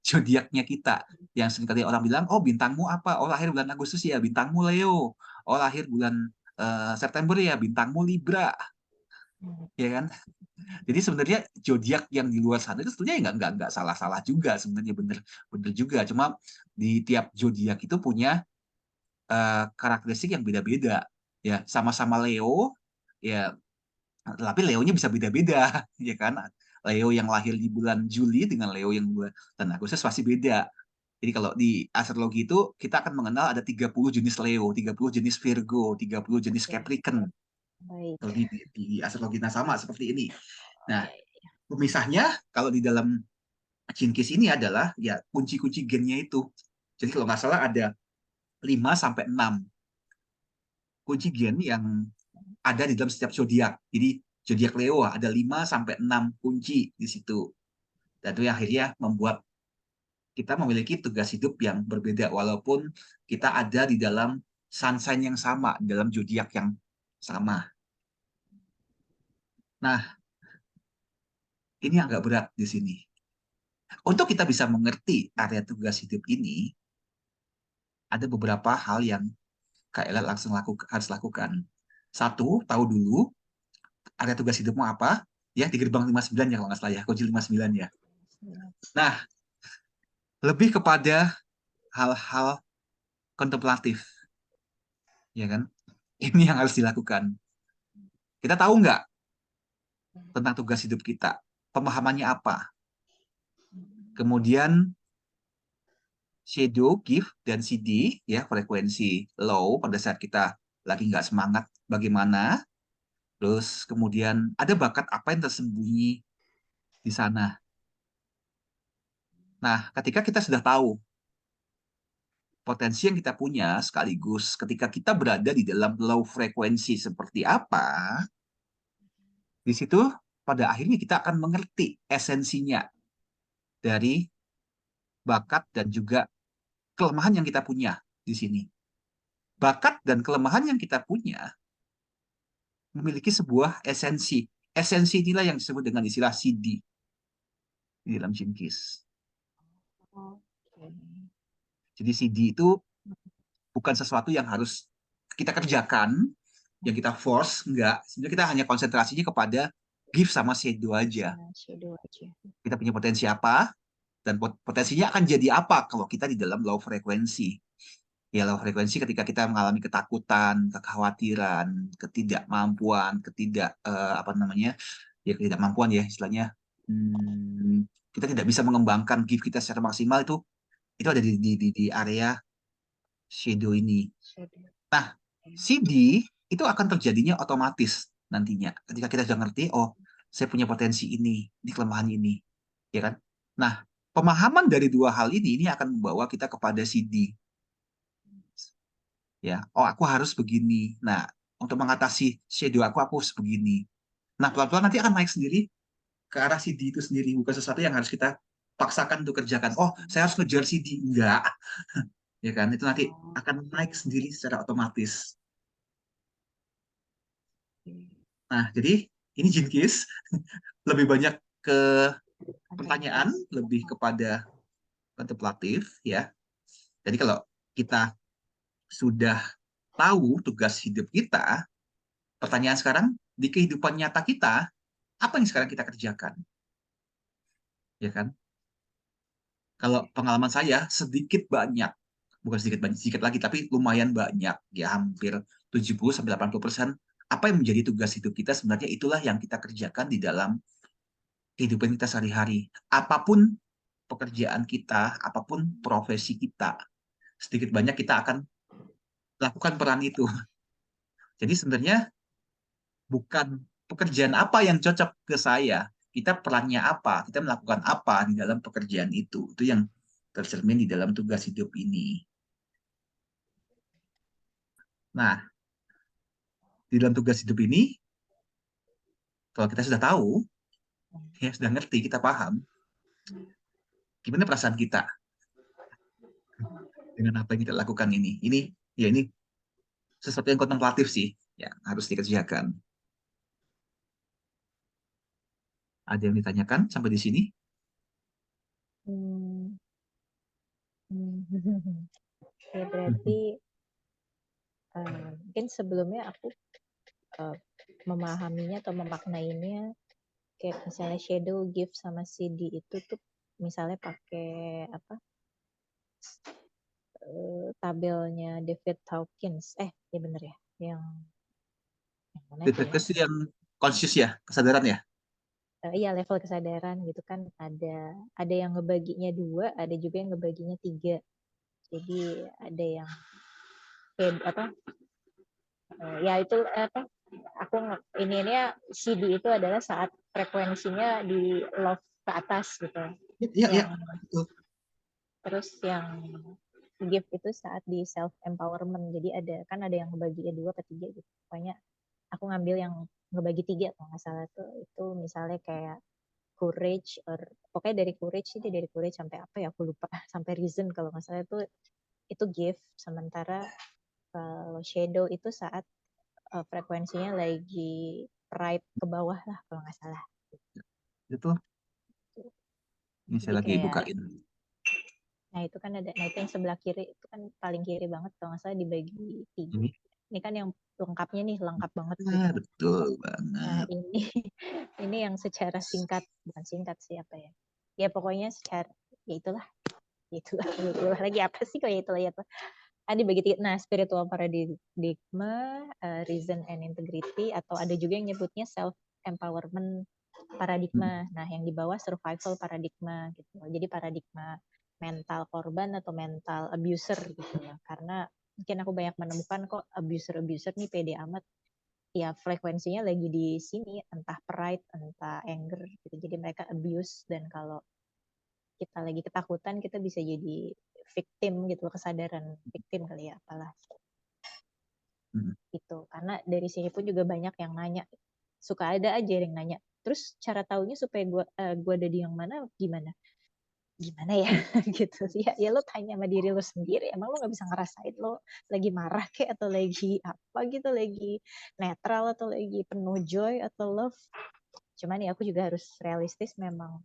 zodiaknya kita. Yang seringkali orang bilang, oh bintangmu apa? Oh lahir bulan Agustus ya, bintangmu Leo. Oh lahir bulan September ya, bintangmu Libra, ya kan? Jadi sebenarnya zodiak yang di luar sana itu sebenarnya nggak salah-salah juga, sebenarnya bener bener juga. Cuma di tiap zodiak itu punya karakteristik yang beda-beda. Ya, sama-sama Leo, ya tapi Leo-nya bisa beda-beda, ya kan? Leo yang lahir di bulan Juli dengan Leo yang bulan Agustus pasti beda. Jadi kalau di astrologi itu kita akan mengenal ada 30 jenis Leo, 30 jenis Virgo, 30 jenis Oke, Capricorn. baik. Kalau di astrologi nah sama seperti ini. Oh, Nah, ya, ya. pemisahnya kalau di dalam Jinkies ini adalah ya kunci-kunci gennya itu. Jadi kalau nggak salah ada 5 sampai 6 kunci gen yang ada di dalam setiap zodiak. Jadi zodiak Leo ada 5 sampai 6 kunci di situ. Dan itu yang akhirnya membuat kita memiliki tugas hidup yang berbeda walaupun kita ada di dalam sun sign yang sama, dalam zodiak yang sama. Nah, ini agak berat di sini. Untuk kita bisa mengerti area tugas hidup ini, ada beberapa hal yang Kak Ella harus lakukan. Satu, tahu dulu area tugas hidupmu apa. Ya, di gerbang 59 ya kalau nggak salah ya, kunci 59 ya. Nah, lebih kepada hal-hal kontemplatif, ya kan? Ini yang harus dilakukan. Kita tahu nggak tentang tugas hidup kita? Pemahamannya apa? Kemudian shadow, gift, dan CD, ya frekuensi low pada saat kita lagi nggak semangat, bagaimana? Terus kemudian ada bakat apa yang tersembunyi di sana. Nah, ketika kita sudah tahu potensi yang kita punya, sekaligus ketika kita berada di dalam low frekuensi seperti apa, di situ pada akhirnya kita akan mengerti esensinya dari bakat dan juga kelemahan yang kita punya di sini. Bakat dan kelemahan yang kita punya memiliki sebuah esensi. Esensi inilah yang disebut dengan istilah CD di dalam Jinkies. Oke. Jadi CD itu bukan sesuatu yang harus kita kerjakan, yang kita force, enggak. Sebenarnya kita hanya konsentrasinya kepada give sama shadow aja. Nah, shadow aja. Kita punya potensi apa, dan potensinya akan jadi apa kalau kita di dalam low frekuensi. Ya, low frekuensi ketika kita mengalami ketakutan, kekhawatiran, ketidakmampuan, apa namanya, ya ketidakmampuan ya istilahnya. Kita tidak bisa mengembangkan gift kita secara maksimal itu ada di area shadow ini. Shadow. Nah, CD itu akan terjadinya otomatis nantinya. Ketika kita sudah ngerti, oh, saya punya potensi ini kelemahan ini, ya kan? Nah, pemahaman dari dua hal ini akan membawa kita kepada CD, ya. Oh, aku harus begini. Nah, untuk mengatasi shadow aku harus begini. Nah, pelan-pelan nanti akan naik sendiri ke arah CD itu sendiri, bukan sesuatu yang harus kita paksakan untuk kerjakan. Oh, saya harus ngejar CD. Enggak, ya kan? Itu nanti akan naik sendiri secara otomatis. Nah, jadi ini Jinkis lebih banyak ke pertanyaan, lebih kepada kontemplatif, ya. Jadi kalau kita sudah tahu tugas hidup kita, pertanyaan sekarang di kehidupan nyata kita, apa yang sekarang kita kerjakan, ya kan? Kalau pengalaman saya sedikit banyak, bukan sedikit banyak, sedikit lagi, tapi lumayan banyak, ya hampir 70-80%. Apa yang menjadi tugas hidup kita sebenarnya itulah yang kita kerjakan di dalam kehidupan kita sehari-hari. Apapun pekerjaan kita, apapun profesi kita, sedikit banyak kita akan lakukan peran itu. Jadi sebenarnya bukan pekerjaan apa yang cocok ke saya, kita perannya apa, kita melakukan apa di dalam pekerjaan itu. Itu yang tercermin di dalam tugas hidup ini. Nah, di dalam tugas hidup ini, kalau kita sudah tahu, ya sudah ngerti, kita paham, gimana perasaan kita dengan apa yang kita lakukan ini. Ini sesuatu yang kontemplatif sih, yang harus dikerjakan. Ada yang ditanyakan sampai di sini? Hmm. Hmm. Ya berarti mungkin sebelumnya aku uh, memahaminya atau memaknainya kayak misalnya shadow, gift sama CD itu tuh misalnya pakai apa tabelnya David Hawkins ya bener ya yang mana itu ya. Deteksi yang conscious ya, kesadaran ya. Iya level kesadaran gitu kan ada yang ngebaginya 2, ada juga yang ngebaginya 3. Jadi ada yang kayak apa ya itu apa aku ini CD itu adalah saat frekuensinya di love ke atas gitu. Iya, iya. Yang Betul. terus yang gift itu saat di self empowerment. Jadi ada yang ngebaginya 2 ke 3 gitu. Pokoknya aku ngambil yang ngebagi 3 kalau nggak salah tuh. Itu misalnya kayak courage or pokoknya dari courage sampai apa ya aku lupa sampai reason kalau nggak salah itu gift. Sementara kalau shadow itu saat frekuensinya lagi pride ke bawah lah kalau nggak salah. Itu ini Jadi saya lagi kayak, bukain. nah itu kan nah itu yang sebelah kiri itu kan paling kiri banget kalau nggak salah dibagi 3. Ini Ini kan yang lengkapnya nih lengkap banget gitu. betul Nah banget. ini ini yang secara singkat bukan singkat sih apa ya. ya pokoknya secara ya itulah lagi apa sih kok ya itulah ya tuh. Dibagi tiga. Nah, spiritual paradigma, reason and integrity, atau ada juga yang nyebutnya self empowerment paradigma. Nah, yang di bawah survival paradigma gitu. Jadi paradigma mental korban atau mental abuser gitu ya. Karena mungkin aku banyak menemukan kok abuser nih pede amat. Ya frekuensinya lagi di sini, entah pride, entah anger gitu. Jadi mereka abuse, dan kalau kita lagi ketakutan kita bisa jadi victim gitu, kesadaran victim kali ya, apalah gitu. Karena dari sini pun juga banyak yang nanya, suka ada aja yang nanya, terus cara taunya supaya gua ada di yang mana, gimana ya gitu. Ya lo tanya sama diri lo sendiri, emang lo nggak bisa ngerasain lo lagi marah kayak, atau lagi apa gitu, lagi netral atau lagi penuh joy atau love. Cuman ya aku juga harus realistis, memang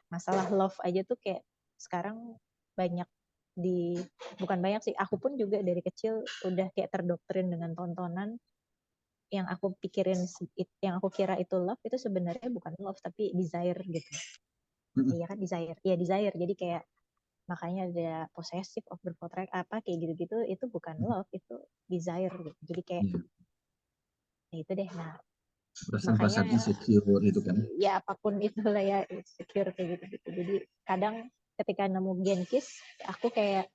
masalah love aja tuh kayak sekarang banyak di, bukan banyak sih, aku pun juga dari kecil udah kayak terdoktrin dengan tontonan yang aku pikirin, yang aku kira itu love, itu sebenarnya bukan love tapi desire gitu. Iya kan, desire, jadi kayak makanya ada possessive, overprotect, apa kayak gitu-gitu, itu bukan love, itu desire gitu. Jadi kayak Iya. ya itu deh. Nah, makanya Perasaan-perasaan insecure itu kan. ya apapun itulah ya, insecure kayak gitu-gitu. Jadi kadang ketika nemu Genkis, aku kayak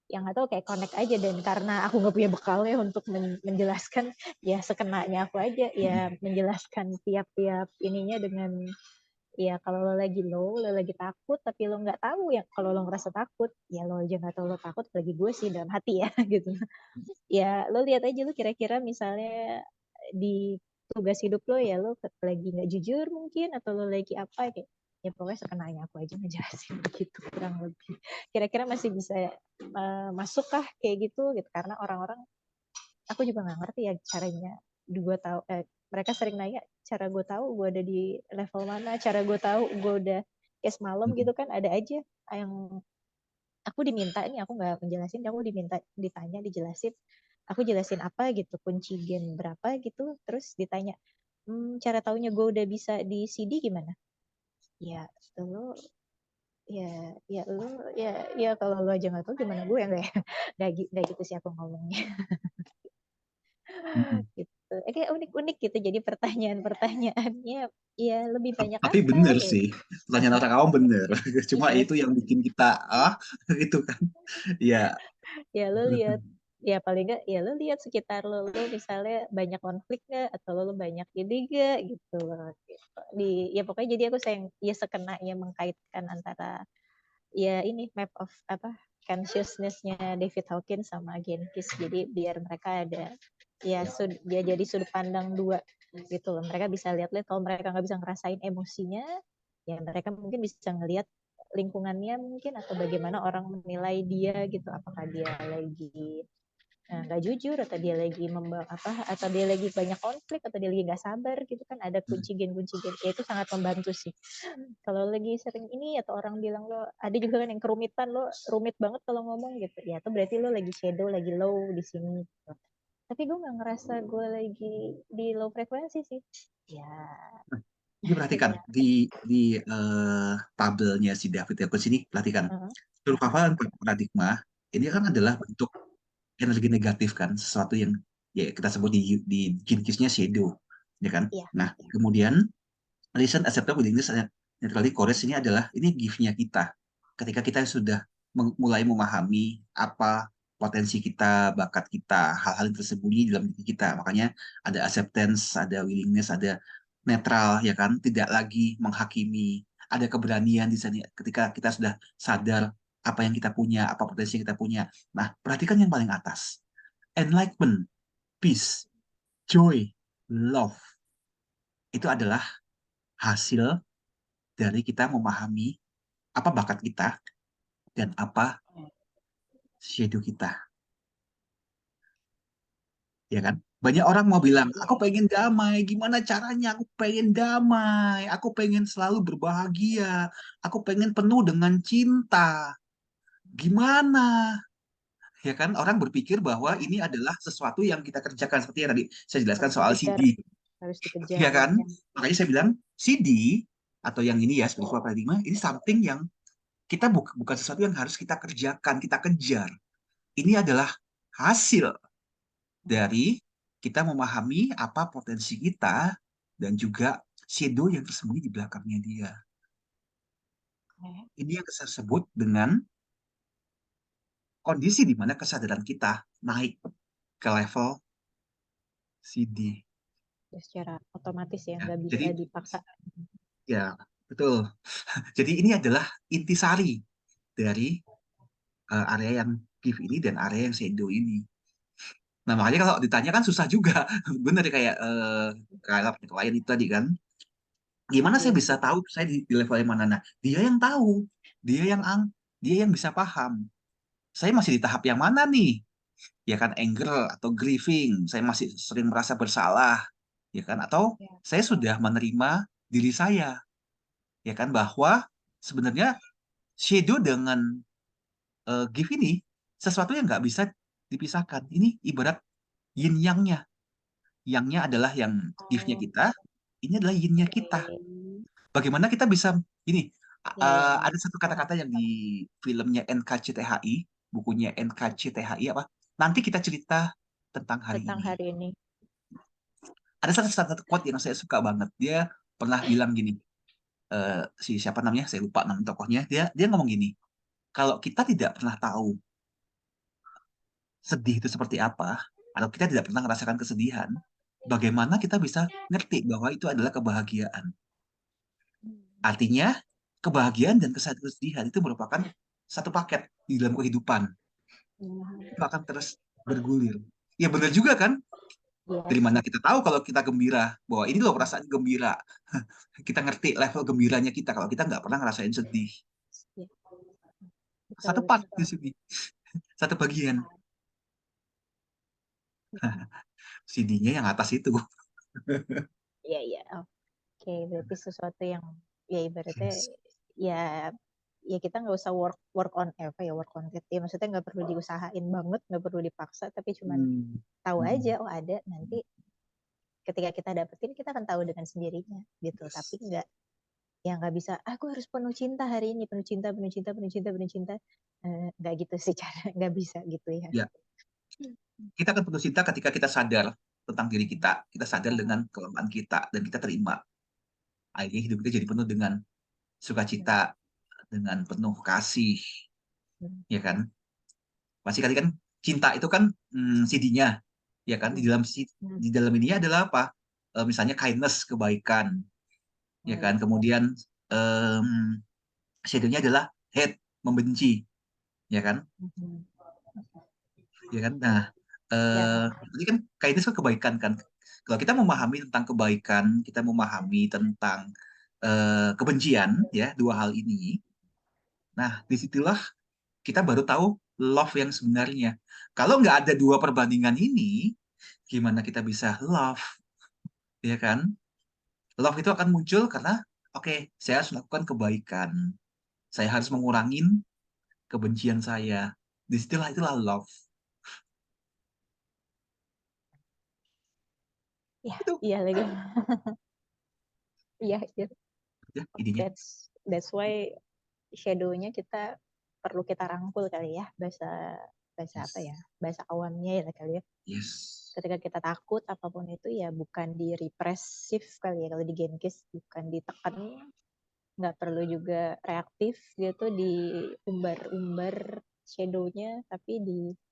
yang nggak tahu, kayak connect aja. Dan karena aku nggak punya bekalnya untuk menjelaskan, ya sekenanya aku aja ya menjelaskan tiap-tiap ininya dengan, ya kalau lo lagi low, lo lagi takut, tapi lo nggak tahu ya, kalau lo ngerasa takut, ya lo aja nggak tahu lo takut, lagi gue sih dalam hati ya gitu. Ya lo lihat aja, lo kira-kira misalnya di tugas hidup lo, ya lo lagi nggak jujur mungkin, atau lo lagi apa kayak, ya pokoknya sekenanya aku aja ngejelasin begitu kurang lebih. Kira-kira masih bisa masuk kah kayak gitu gitu. Karena orang-orang, aku juga nggak ngerti ya caranya. Gue tahu, mereka sering nanya cara gue tahu gue ada di level mana, cara gue tahu gue udah kayak semalam gitu kan. Ada aja yang aku diminta nih, aku nggak menjelasin, aku ditanya, dijelasin, aku jelasin apa gitu, kunci gen berapa gitu, terus ditanya, cara taunya gue udah bisa di CD gimana? Ya lo, ya kalau lo aja nggak tahu gimana gue, nggak ya, nggak gitu sih aku ngomongnya gitu. Kayak unik-unik gitu, jadi pertanyaan-pertanyaannya ya lebih banyak Tapi apa bener kayak. sih, pertanyaan orang awam bener. Cuma Iya, itu yang bikin kita itu kan. Ya. ya lo lihat, ya paling nggak ya lo lihat sekitar lo misalnya banyak konflik nggak, atau lo banyak ini nggak gitu loh gitu. Ya pokoknya jadi aku sayang ya sekenanya mengkaitkan antara ya ini map of apa consciousness-nya David Hawkins sama Genkis, jadi biar mereka ada ya dia jadi sudut pandang dua gitu loh. Mereka bisa lihat-lihat, kalau mereka nggak bisa ngerasain emosinya, ya mereka mungkin bisa ngelihat lingkungannya mungkin, atau bagaimana orang menilai dia gitu, apakah dia lagi nggak jujur, atau dia lagi atau dia lagi banyak konflik, atau dia lagi nggak sabar gitu kan. Ada kunci gen ya, itu sangat membantu sih kalau lagi sering ini, atau orang bilang lo ada juga kan yang kerumitan, lo rumit banget kalau ngomong gitu, ya itu berarti lo lagi shadow, lagi low di sini gitu. Tapi gue nggak ngerasa gue lagi di low frekuensi sih ya. Ini perhatikan Ya. di tabelnya si David Jacobs ini, perhatikan survival paradigma ini kan adalah bentuk energi negatif kan, sesuatu yang ya kita sebut di Jinkisnya shadow, ya kan. Iya. Nah kemudian listen, accept, willingness, neutrality, courage ini adalah ini gift-nya kita ketika kita sudah mulai memahami apa potensi kita, bakat kita, hal-hal yang tersembunyi dalam diri kita. Makanya ada acceptance, ada willingness, ada netral, ya kan? Tidak lagi menghakimi. Ada keberanian di sana ketika kita sudah sadar apa yang kita punya, apa potensi yang kita punya. Nah, perhatikan yang paling atas. Enlightenment, peace, joy, love. Itu adalah hasil dari kita memahami apa bakat kita dan apa shadow kita. Ya kan? Banyak orang mau bilang, aku pengen damai. Gimana caranya? Aku pengen damai. Aku pengen selalu berbahagia. Aku pengen penuh dengan cinta. Gimana? Ya kan? Orang berpikir bahwa Ya, ini adalah sesuatu yang kita kerjakan. Seperti yang tadi saya jelaskan harus soal dikejar, CD. harus Ya dikejar ya. kan? Makanya saya bilang, CD atau yang ini ya spiritual paradigma ini something yang kita bukan sesuatu yang harus kita kerjakan, kita kejar. Ini adalah hasil dari kita memahami apa potensi kita dan juga shadow yang tersembunyi di belakangnya dia. Ini yang saya sebut dengan kondisi di mana kesadaran kita naik ke level CD. Ya, secara otomatis ya, Ya, nggak bisa jadi dipaksa. ya betul. Jadi ini adalah intisari dari area yang give ini dan area yang shadow ini. Nah makanya kalau ditanya kan susah juga, bener kayak kayak klien itu tadi kan. Gimana saya Iya bisa sih. tahu saya di level yang mana? Nah, dia yang tahu, dia yang dia yang bisa paham. Saya masih di tahap yang mana nih? Ya kan anger atau grieving, saya masih sering merasa bersalah, ya kan? Atau Ya. saya sudah menerima diri saya, ya kan? Bahwa sebenarnya shadow dengan give ini sesuatu yang nggak bisa dipisahkan. Ini ibarat yin yang-nya. Yang-nya adalah yang give-nya Oh, kita, ini adalah yin-nya oke. kita. Bagaimana kita bisa ini Ya, ya, ya. ada satu kata-kata yang di filmnya NKCTHI, bukunya NKCTHI apa? Nanti kita cerita tentang hari Tentang ini. hari ini. Ada satu quote yang saya suka banget. Dia pernah bilang gini, si siapa namanya? Saya lupa nama tokohnya. Dia ngomong gini, kalau kita tidak pernah tahu sedih itu seperti apa, atau kita tidak pernah merasakan kesedihan, bagaimana kita bisa ngerti bahwa itu adalah kebahagiaan? Artinya, kebahagiaan dan kesedihan itu merupakan satu paket di dalam kehidupan. Hmm. Itu akan terus bergulir. Ya benar juga kan? Iya Dari mana sih. kita tahu kalau kita gembira? Bahwa ini loh perasaan gembira. Kita ngerti level gembiranya kita kalau kita nggak pernah ngerasain sedih. Ya, betul, Satu part di betul. sini, satu bagian. CD-nya yang atas itu. Iya, iya. Oke, berarti sesuatu yang ya ibaratnya Yes. ya ya kita nggak usah work work on apa ya work on it ya maksudnya nggak perlu diusahain banget nggak perlu dipaksa tapi cuman Hmm. tahu Hmm. aja oh ada nanti ketika kita dapetin kita akan tahu dengan sendirinya gitu tapi Yes. nggak ya nggak bisa aku harus penuh cinta hari ini penuh cinta penuh cinta penuh cinta penuh cinta. Nggak gitu sih cara nggak bisa gitu ya. Ya, kita akan penuh cinta ketika kita sadar tentang diri kita sadar Oh, dengan kelemahan kita, dan kita terima. Akhirnya hidup kita jadi penuh dengan sukacita, dengan penuh kasih, ya kan? Pasti kali kan cinta itu kan CD-nya, ya kan? Di dalam ini adalah apa? Misalnya kindness, kebaikan, ya oh kan? ya. Kemudian em, shadow-nya adalah hate, membenci, ya kan? Ya kan? Nah, Ya, ini kan kindness kan kebaikan kan. Kalau kita memahami tentang kebaikan, kita memahami tentang kebencian, ya dua hal ini. Nah, disitulah kita baru tahu love yang sebenarnya. Kalau nggak ada dua perbandingan ini, gimana kita bisa love, ya kan? Love itu akan muncul karena, oke, saya harus melakukan kebaikan. Saya harus mengurangi kebencian saya. Disitulah itulah love. ya, Itu iya lagi. Iya, iya. ya idenya. That's why shadow-nya kita perlu kita rangkul kali ya bahasa bahasa apa ya Yes. bahasa awamnya ya kali ya Yes. ketika kita takut apapun itu ya bukan di represif kali ya kalau di Genkis bukan ditekan nggak perlu juga reaktif gitu diumbar-umbar shadow-nya tapi diterima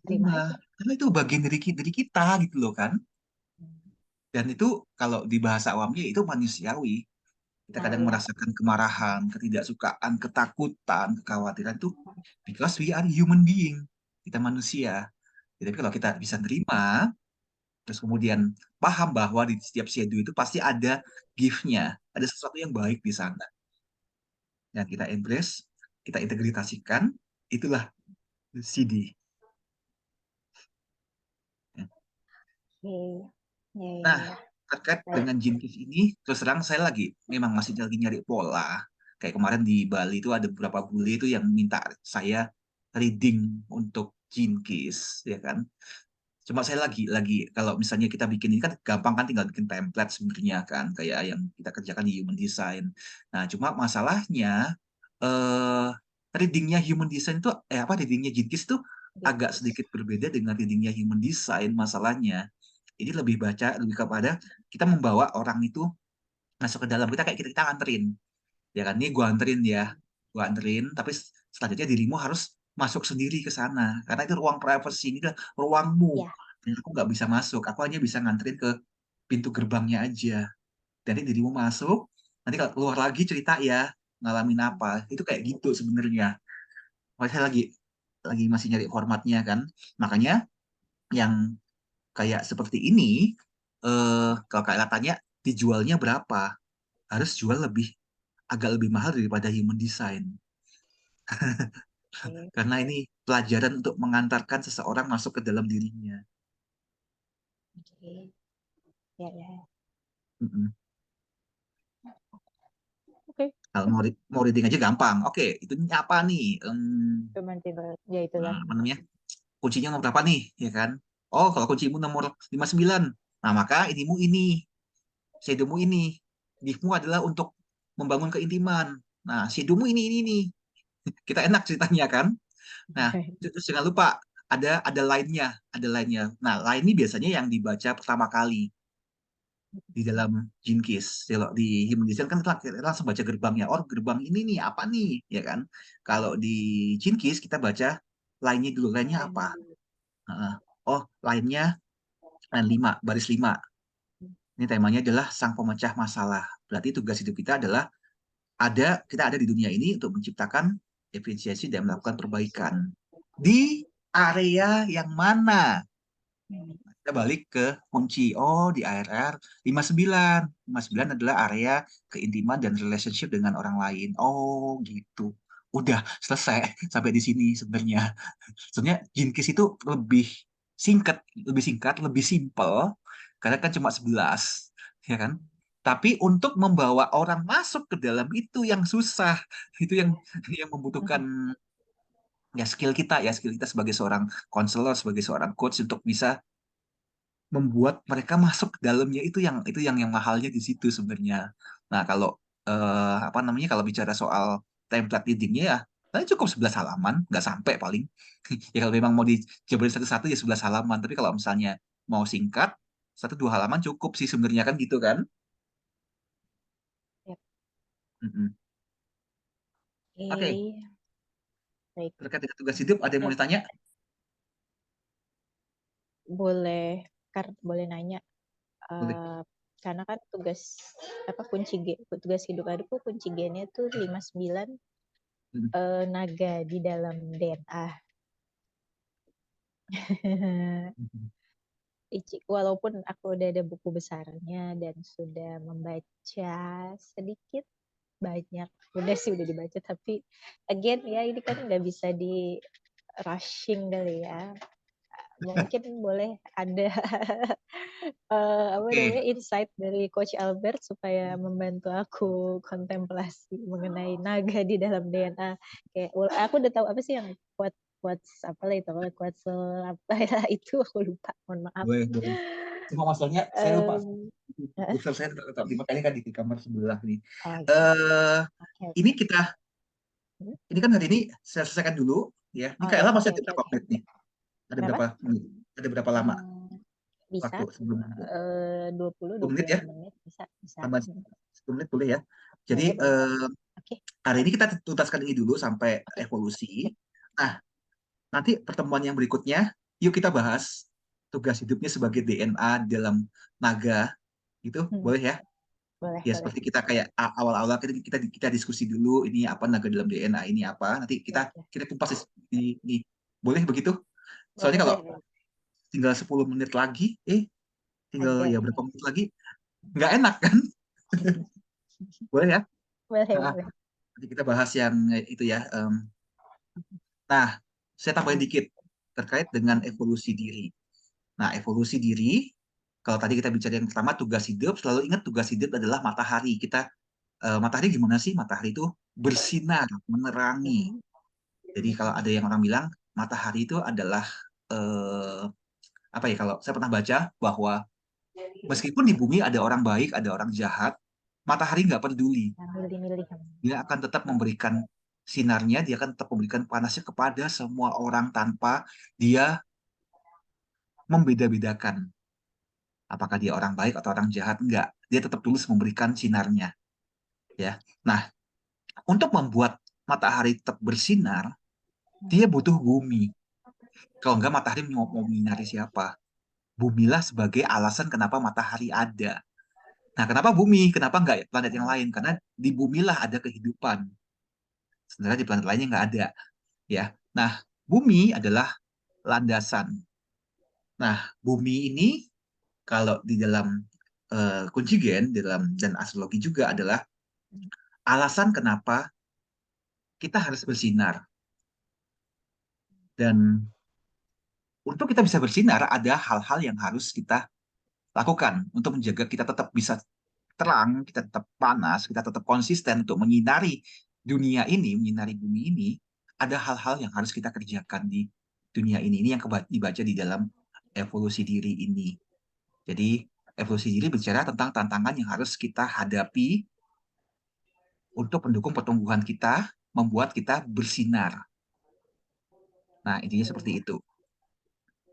Terima. aja. Karena itu bagian dari kita gitu loh kan. Dan itu kalau di bahasa awamnya itu manusiawi. Kita Nah kadang ya. merasakan kemarahan, ketidaksukaan, ketakutan, kekhawatiran itu because we are human being. Kita manusia. Tapi kalau kita bisa terima, terus kemudian paham bahwa di setiap shadow itu pasti ada gift-nya, ada sesuatu yang baik di sana. Yang kita embrace, kita integritasikan, itulah CD. Oke. Ya, ya, Nah, ya. terkait Baik. dengan Gene Keys ini, terus terang saya memang masih lagi nyari pola. Kayak kemarin di Bali itu ada beberapa bule itu yang minta saya reading untuk Gene Keys, ya kan? Cuma saya lagi kalau misalnya kita bikin ini kan gampang kan, tinggal bikin template sebenarnya kan kayak yang kita kerjakan di human design. Nah, cuma masalahnya eh readingnya human design itu readingnya Jinkis itu agak Gitu. sedikit berbeda dengan readingnya human design. Masalahnya ini lebih kepada kita membawa orang itu masuk ke dalam, kita kayak kita nganterin, ya kan, ini gua anterin ya, gua anterin, tapi selanjutnya dirimu harus masuk sendiri ke sana karena itu ruang privacy, ini udah ruangmu Ya. dan aku nggak bisa masuk, aku hanya bisa nganterin ke pintu gerbangnya aja. Jadi dirimu masuk, nanti kalau keluar lagi cerita ya ngalamin apa, itu kayak gitu sebenarnya. Makanya saya lagi masih nyari formatnya kan, makanya yang kayak seperti ini, kalau kayak tanya dijualnya berapa, harus jual agak lebih mahal daripada human design. Oke. Karena ini pelajaran untuk mengantarkan seseorang masuk ke dalam dirinya. Oke. Ya, ya. Mm-mm. Oke. Kalau mau reading aja gampang. Oke, itu apa nih? Cuman tinggal ya itulah. Apa namanya? Kuncinya nomor berapa nih? Ya kan? Oh, kalau kuncimu nomor 59. Nah, maka inimu ini, shadowmu ini. Giftmu adalah untuk membangun keintiman. Nah, shadowmu ini nih. Kita enak ceritanya kan? Nah, terus jangan lupa ada line-nya. Nah, line ini biasanya yang dibaca pertama kali di dalam Jinkis. Kalau di Human Design kan kita langsung baca gerbangnya. Oh, gerbang ini nih apa nih, ya kan? Kalau di Jinkis kita baca line-nya dulu. Line-nya apa? Lainnya dulu. Heeh. Oh, line-nya line 5, baris 5. Ini temanya adalah sang pemecah masalah. Berarti tugas hidup kita adalah kita ada di dunia ini untuk menciptakan efisiensi dan melakukan perbaikan. Di area yang mana? Hmm. Kita balik ke kunci. Oh, di ARR 59. 59 adalah area keintiman dan relationship dengan orang lain. Oh, gitu. Udah selesai sampai di sini sebenarnya. Sebenarnya Jinkis itu lebih singkat, lebih simple karena kan cuma 11, ya kan? Tapi untuk membawa orang masuk ke dalam itu yang susah. Itu yang membutuhkan ya skill kita sebagai seorang konselor, sebagai seorang coach untuk bisa membuat mereka masuk ke dalamnya, itu yang mahalnya di situ sebenarnya. Nah, kalau apa namanya, kalau bicara soal template leadingnya ya paling cukup 11 halaman, nggak sampai paling. Ya kalau memang mau dijabarin satu-satu ya 11 halaman, tapi kalau misalnya mau singkat 1-2 halaman cukup sih sebenarnya kan gitu kan. Yap. Mm-mm. Oke, Oke. Baik. terkait dengan tugas hidup ada yang mau Eh, ditanya? boleh boleh nanya, Boleh. eh, karena kan tugas hidup adikku kunci gennya tuh 59, Mm-mm. naga di dalam DNA. Walaupun aku udah ada buku besarnya dan sudah membaca sedikit banyak, udah dibaca, tapi again ya ini kan nggak bisa di rushing kali ya. Mungkin boleh ada apa Oke. namanya insight dari Coach Albert supaya membantu aku kontemplasi mengenai naga di dalam DNA. Kayak aku udah tahu apa sih yang quotes apa lah itu, quotes apa ya itu aku lupa, mohon maaf. Boleh, boleh. Cuma masalahnya saya lupa. Um, Booster saya tetap di makanya kan di kamar sebelah nih. oh gitu. Eh Oke ini oke. ini kan hari ini saya selesaikan dulu ya. Ini Oh Kak ya Ella masih oke ada oke berapa oke. menit nih? Ada Berapa? berapa menit? Ada berapa lama Bisa waktu sebelum 20 10 menit ya? 25 menit bisa bisa. Tambah 10 menit boleh ya. Jadi Boleh boleh. Oke hari ini kita tuntaskan ini dulu sampai oke. evolusi. Sip. Nah, nanti pertemuan yang berikutnya, yuk kita bahas tugas hidupnya sebagai DNA dalam naga. Itu Hmm, boleh ya? boleh Ya boleh. seperti kita kayak awal-awal kita diskusi dulu ini apa naga dalam DNA ini apa. Nanti Ya, kita ya. kita kupas ini. Boleh begitu? Boleh Soalnya kalau boleh boleh. tinggal 10 menit lagi, tinggal Agak ya berapa menit lagi, nggak enak kan? Boleh ya? boleh Nah, boleh. nanti kita bahas yang itu ya. Nah, saya tambahin Hmm, dikit terkait dengan evolusi diri. Nah, evolusi diri, kalau tadi kita bicara yang pertama tugas hidup, selalu ingat tugas hidup adalah matahari. Matahari gimana sih? Matahari itu bersinar, menerangi. hmm, Jadi kalau ada yang orang bilang matahari itu adalah eh, apa ya, kalau saya pernah baca bahwa meskipun di bumi ada orang baik, ada orang jahat, matahari nggak peduli. Yang milih-milih. Dia akan tetap memberikan sinarnya, dia akan tetap memberikan panasnya kepada semua orang tanpa dia membeda-bedakan. Apakah dia orang baik atau orang jahat? Enggak. Dia tetap tulus memberikan sinarnya. Ya. Nah, untuk membuat matahari tetap bersinar, dia butuh bumi. Kalau enggak, matahari mau menyinari siapa? Bumilah sebagai alasan kenapa matahari ada. Nah, kenapa bumi? Kenapa enggak planet yang lain? Karena di bumilah ada kehidupan. Sebenarnya di planet lainnya nggak ada. Ya. Nah, bumi adalah landasan. Nah, bumi ini kalau di dalam kunci gen, dalam dan astrologi juga adalah alasan kenapa kita harus bersinar. Dan untuk kita bisa bersinar, ada hal-hal yang harus kita lakukan untuk menjaga kita tetap bisa terang, kita tetap panas, kita tetap konsisten untuk menyinari dunia ini, menyinari bumi ini. Ada hal-hal yang harus kita kerjakan di dunia ini. Ini yang dibaca di dalam evolusi diri ini. Jadi, evolusi diri bicara tentang tantangan yang harus kita hadapi untuk mendukung pertumbuhan kita, membuat kita bersinar. Nah, intinya seperti itu.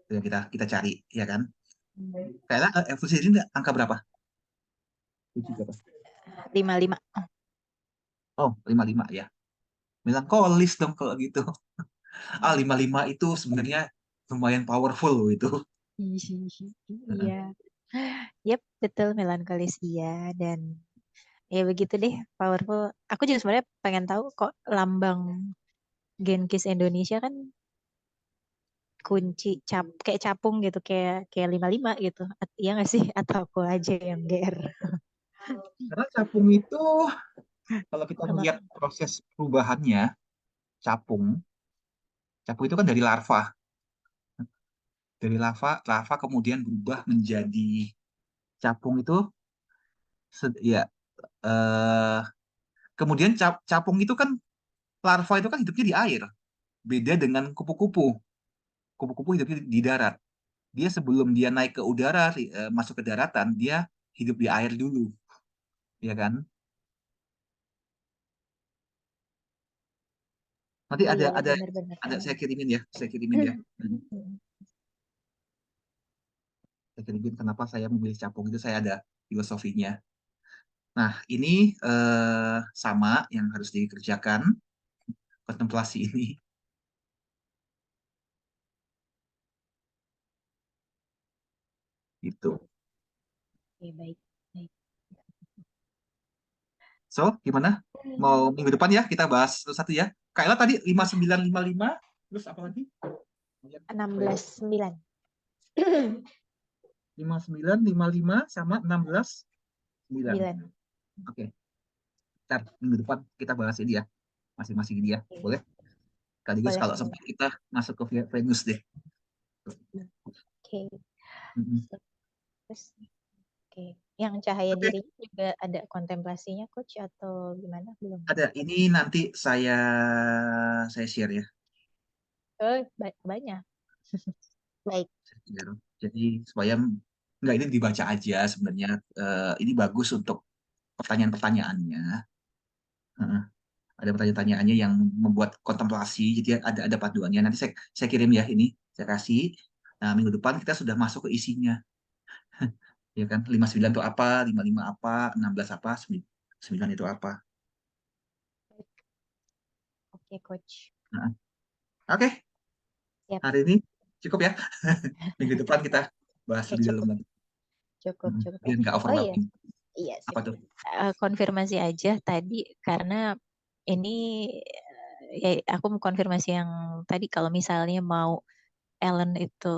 Itu yang kita cari, ya kan? Kayaknya evolusi diri angka berapa? Kunci berapa? 55. Oh, 55 ya. Melankolis dong kalau gitu. 55 itu sebenarnya lumayan powerful loh itu. Iya. Yep, betul melankolis iya dan ya begitu deh powerful. Aku juga sebenarnya pengen tahu kok lambang Genkis Indonesia kan kunci kayak capung gitu kayak kayak 55 gitu. Iya nggak sih? Atau aku aja yang GR? Karena capung itu, kalau kita Sama. melihat proses perubahannya, capung, capung itu kan dari larva. Dari larva kemudian berubah menjadi capung itu, ya, eh, kemudian capung itu kan, larva itu kan hidupnya di air. Beda dengan kupu-kupu. Kupu-kupu hidupnya di darat. Dia sebelum dia naik ke udara, masuk ke daratan, dia hidup di air dulu, ya kan? Nanti Oh ada iya ada benar-benar. ada saya kirimin ya. Saya kirimin kenapa saya memilih capung itu, saya ada filosofinya. Nah, ini sama yang harus dikerjakan kontemplasi ini. Gitu. Oke, baik. Baik. So, gimana? Mau minggu depan ya kita bahas satu ya. Kayla tadi 5955, terus apa lagi? 16.9. 5955 sama 16.9. 9. Oke, ntar minggu depan kita bahas ini ya, masing-masing ini ya. Oke. Boleh? Sekaligus Boleh, kalau boleh. sempat kita masuk ke Venus deh. Oke. Mm-mm. Terus, oke. Yang cahaya Oke, dirinya juga ada kontemplasinya, Coach, atau gimana? Belum. ada. Ini nanti saya share ya. Oh, banyak. Baik. Saya share. Jadi supaya nggak, ini dibaca aja sebenarnya. Ini bagus untuk pertanyaan-pertanyaannya. Heeh. Ada pertanyaan-pertanyaannya yang membuat kontemplasi. Jadi ada panduannya. Nanti saya kirim ya ini. Saya kasih. Nah, minggu depan kita sudah masuk ke isinya. Ya kan? 59 itu apa, 55 apa, 16 apa, 9 itu apa. Oke, Coach. Nah, oke, Siap. hari ini cukup ya. Minggu depan kita bahas Oke, lebih dalam cukup. lagi. Cukup, cukup ya. Biar nggak Oh iya. overlapping. Iya, Apa sip. tuh? Konfirmasi aja tadi karena ini ya aku mau konfirmasi yang tadi kalau misalnya mau Ellen itu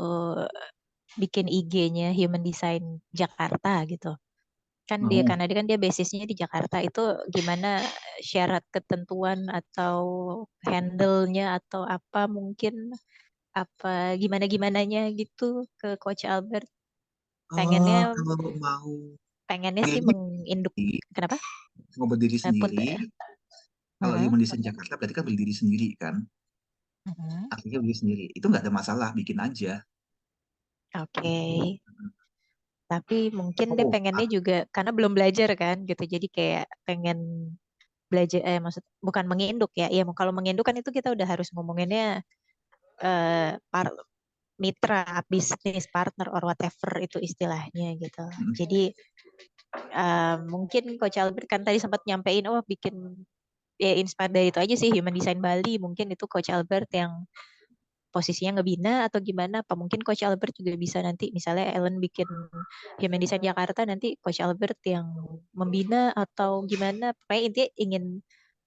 bikin IG-nya Human Design Jakarta gitu. Kan dia Oh, karena dia kan dia basisnya di Jakarta itu gimana syarat ketentuan atau handle-nya atau apa mungkin apa gimana gimananya gitu ke Coach Albert pengennya kalau mau pengennya sih milih, menginduk kenapa. mau berdiri Punta sendiri, ya. kalau Heeh. human design Jakarta berarti kan berdiri sendiri kan. Heeh. Akhirnya berdiri sendiri. Itu nggak ada masalah, bikin aja. Oke. Tapi mungkin dia Oh, pengennya juga karena belum belajar kan gitu. Jadi kayak pengen belajar maksud bukan menginduk ya. Iya, kalau menginduk kan itu kita udah harus ngomonginnya eh par- mitra, bisnis partner or whatever itu istilahnya gitu. Jadi mungkin Coach Albert kan tadi sempat nyampein oh bikin ya inspired dari itu aja sih Human Design Bali. Mungkin itu Coach Albert yang posisinya ngebina atau gimana apa mungkin Coach Albert juga bisa nanti misalnya Ellen bikin Human Design Jakarta nanti Coach Albert yang membina atau gimana pokoknya intinya ingin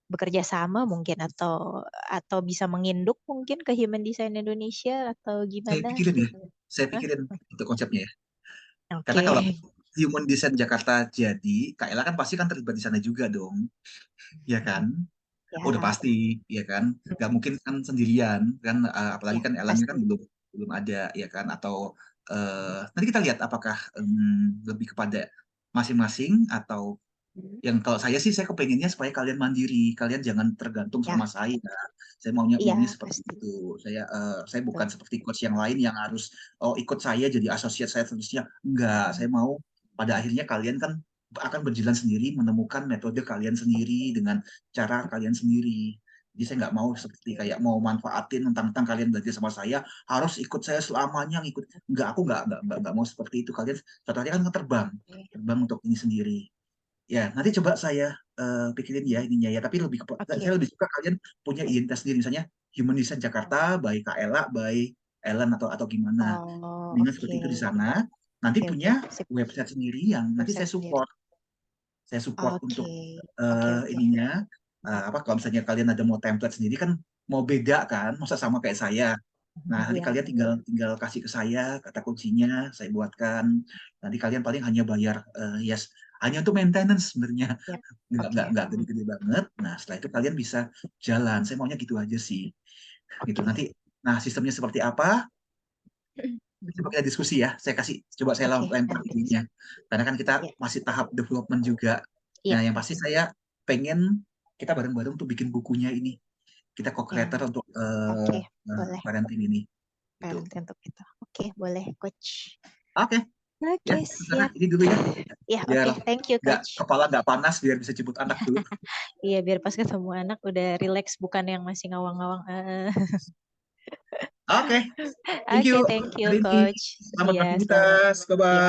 bekerja sama mungkin atau bisa menginduk mungkin ke Human Design Indonesia atau saya gimana pikirin ya. gitu. Saya Hah? pikirin itu konsepnya ya. Karena Oke. kalau Human Design Jakarta jadi, Kak Ella kan pasti kan terlibat di sana juga dong, ya kan? Udah Ya, pasti, ya kan? Gak mungkin kan sendirian, kan? Apalagi ya kan Ellen kan pasti. belum belum ada, ya kan? Atau nanti kita lihat apakah lebih kepada masing-masing atau yang kalau saya sih saya kepengennya supaya kalian mandiri, kalian jangan tergantung Ya, sama saya. Saya maunya iya maunya seperti pasti. itu. Saya bukan Betul. seperti coach yang lain yang harus oh ikut saya jadi asosiat saya terusnya. Enggak, saya mau pada akhirnya kalian kan akan berjalan sendiri, menemukan metode kalian sendiri dengan cara kalian sendiri. Jadi saya nggak mau seperti kayak mau manfaatin tentang kalian belajar sama saya harus ikut saya selamanya ngikut. Enggak, aku nggak mau seperti itu. Kalian suatu hari kan terbang untuk ini sendiri. Ya, nanti coba saya pikirin ya ininya ya. Tapi saya Oke. lebih suka kalian punya identitas sendiri. Misalnya Human Design Jakarta, by Kak Ella, by Ellen atau gimana. Oh, Dengan oke. seperti itu di sana. Nanti Oke, oke. punya Sip. website sendiri yang nanti Website sendiri. saya support Oke. untuk Oke, oke. ininya. Mantap. Apa kalau misalnya kalian ada mau template sendiri kan mau beda kan, masa sama kayak saya. Nah, nanti Iya. kalian tinggal tinggal kasih ke saya kata kuncinya, saya buatkan. Nanti kalian paling hanya bayar yes, hanya untuk maintenance sebenarnya, Yap. nggak Oke. gede-gede banget. Nah, setelah itu kalian bisa jalan. Saya maunya gitu aja sih. Gitu Oke. nanti. Nah, sistemnya seperti apa? Coba kita diskusi ya. Coba saya Oke, lempar nanti bisa. idenya. Karena kan kita Ya. masih tahap development juga. Iya. Nah, yang pasti saya pengen kita bareng-bareng untuk bikin bukunya ini. Kita Yang co-creator untuk oke, boleh. parenting ini. Gitu. Parenting untuk itu. Oke, boleh, Coach. Oke, ya. Oke, Sekarang siap. ini dulu ya. Ya, Biar oke. Thank you, Coach. kepala nggak panas, biar bisa jemput anak dulu. Iya, biar pas ketemu anak udah relax, bukan yang masih ngawang-ngawang. Oke, thank Oke, you, thank you, Rini. Coach. Selamat Iya, selamat. beraktivitas. Bye-bye. Iya.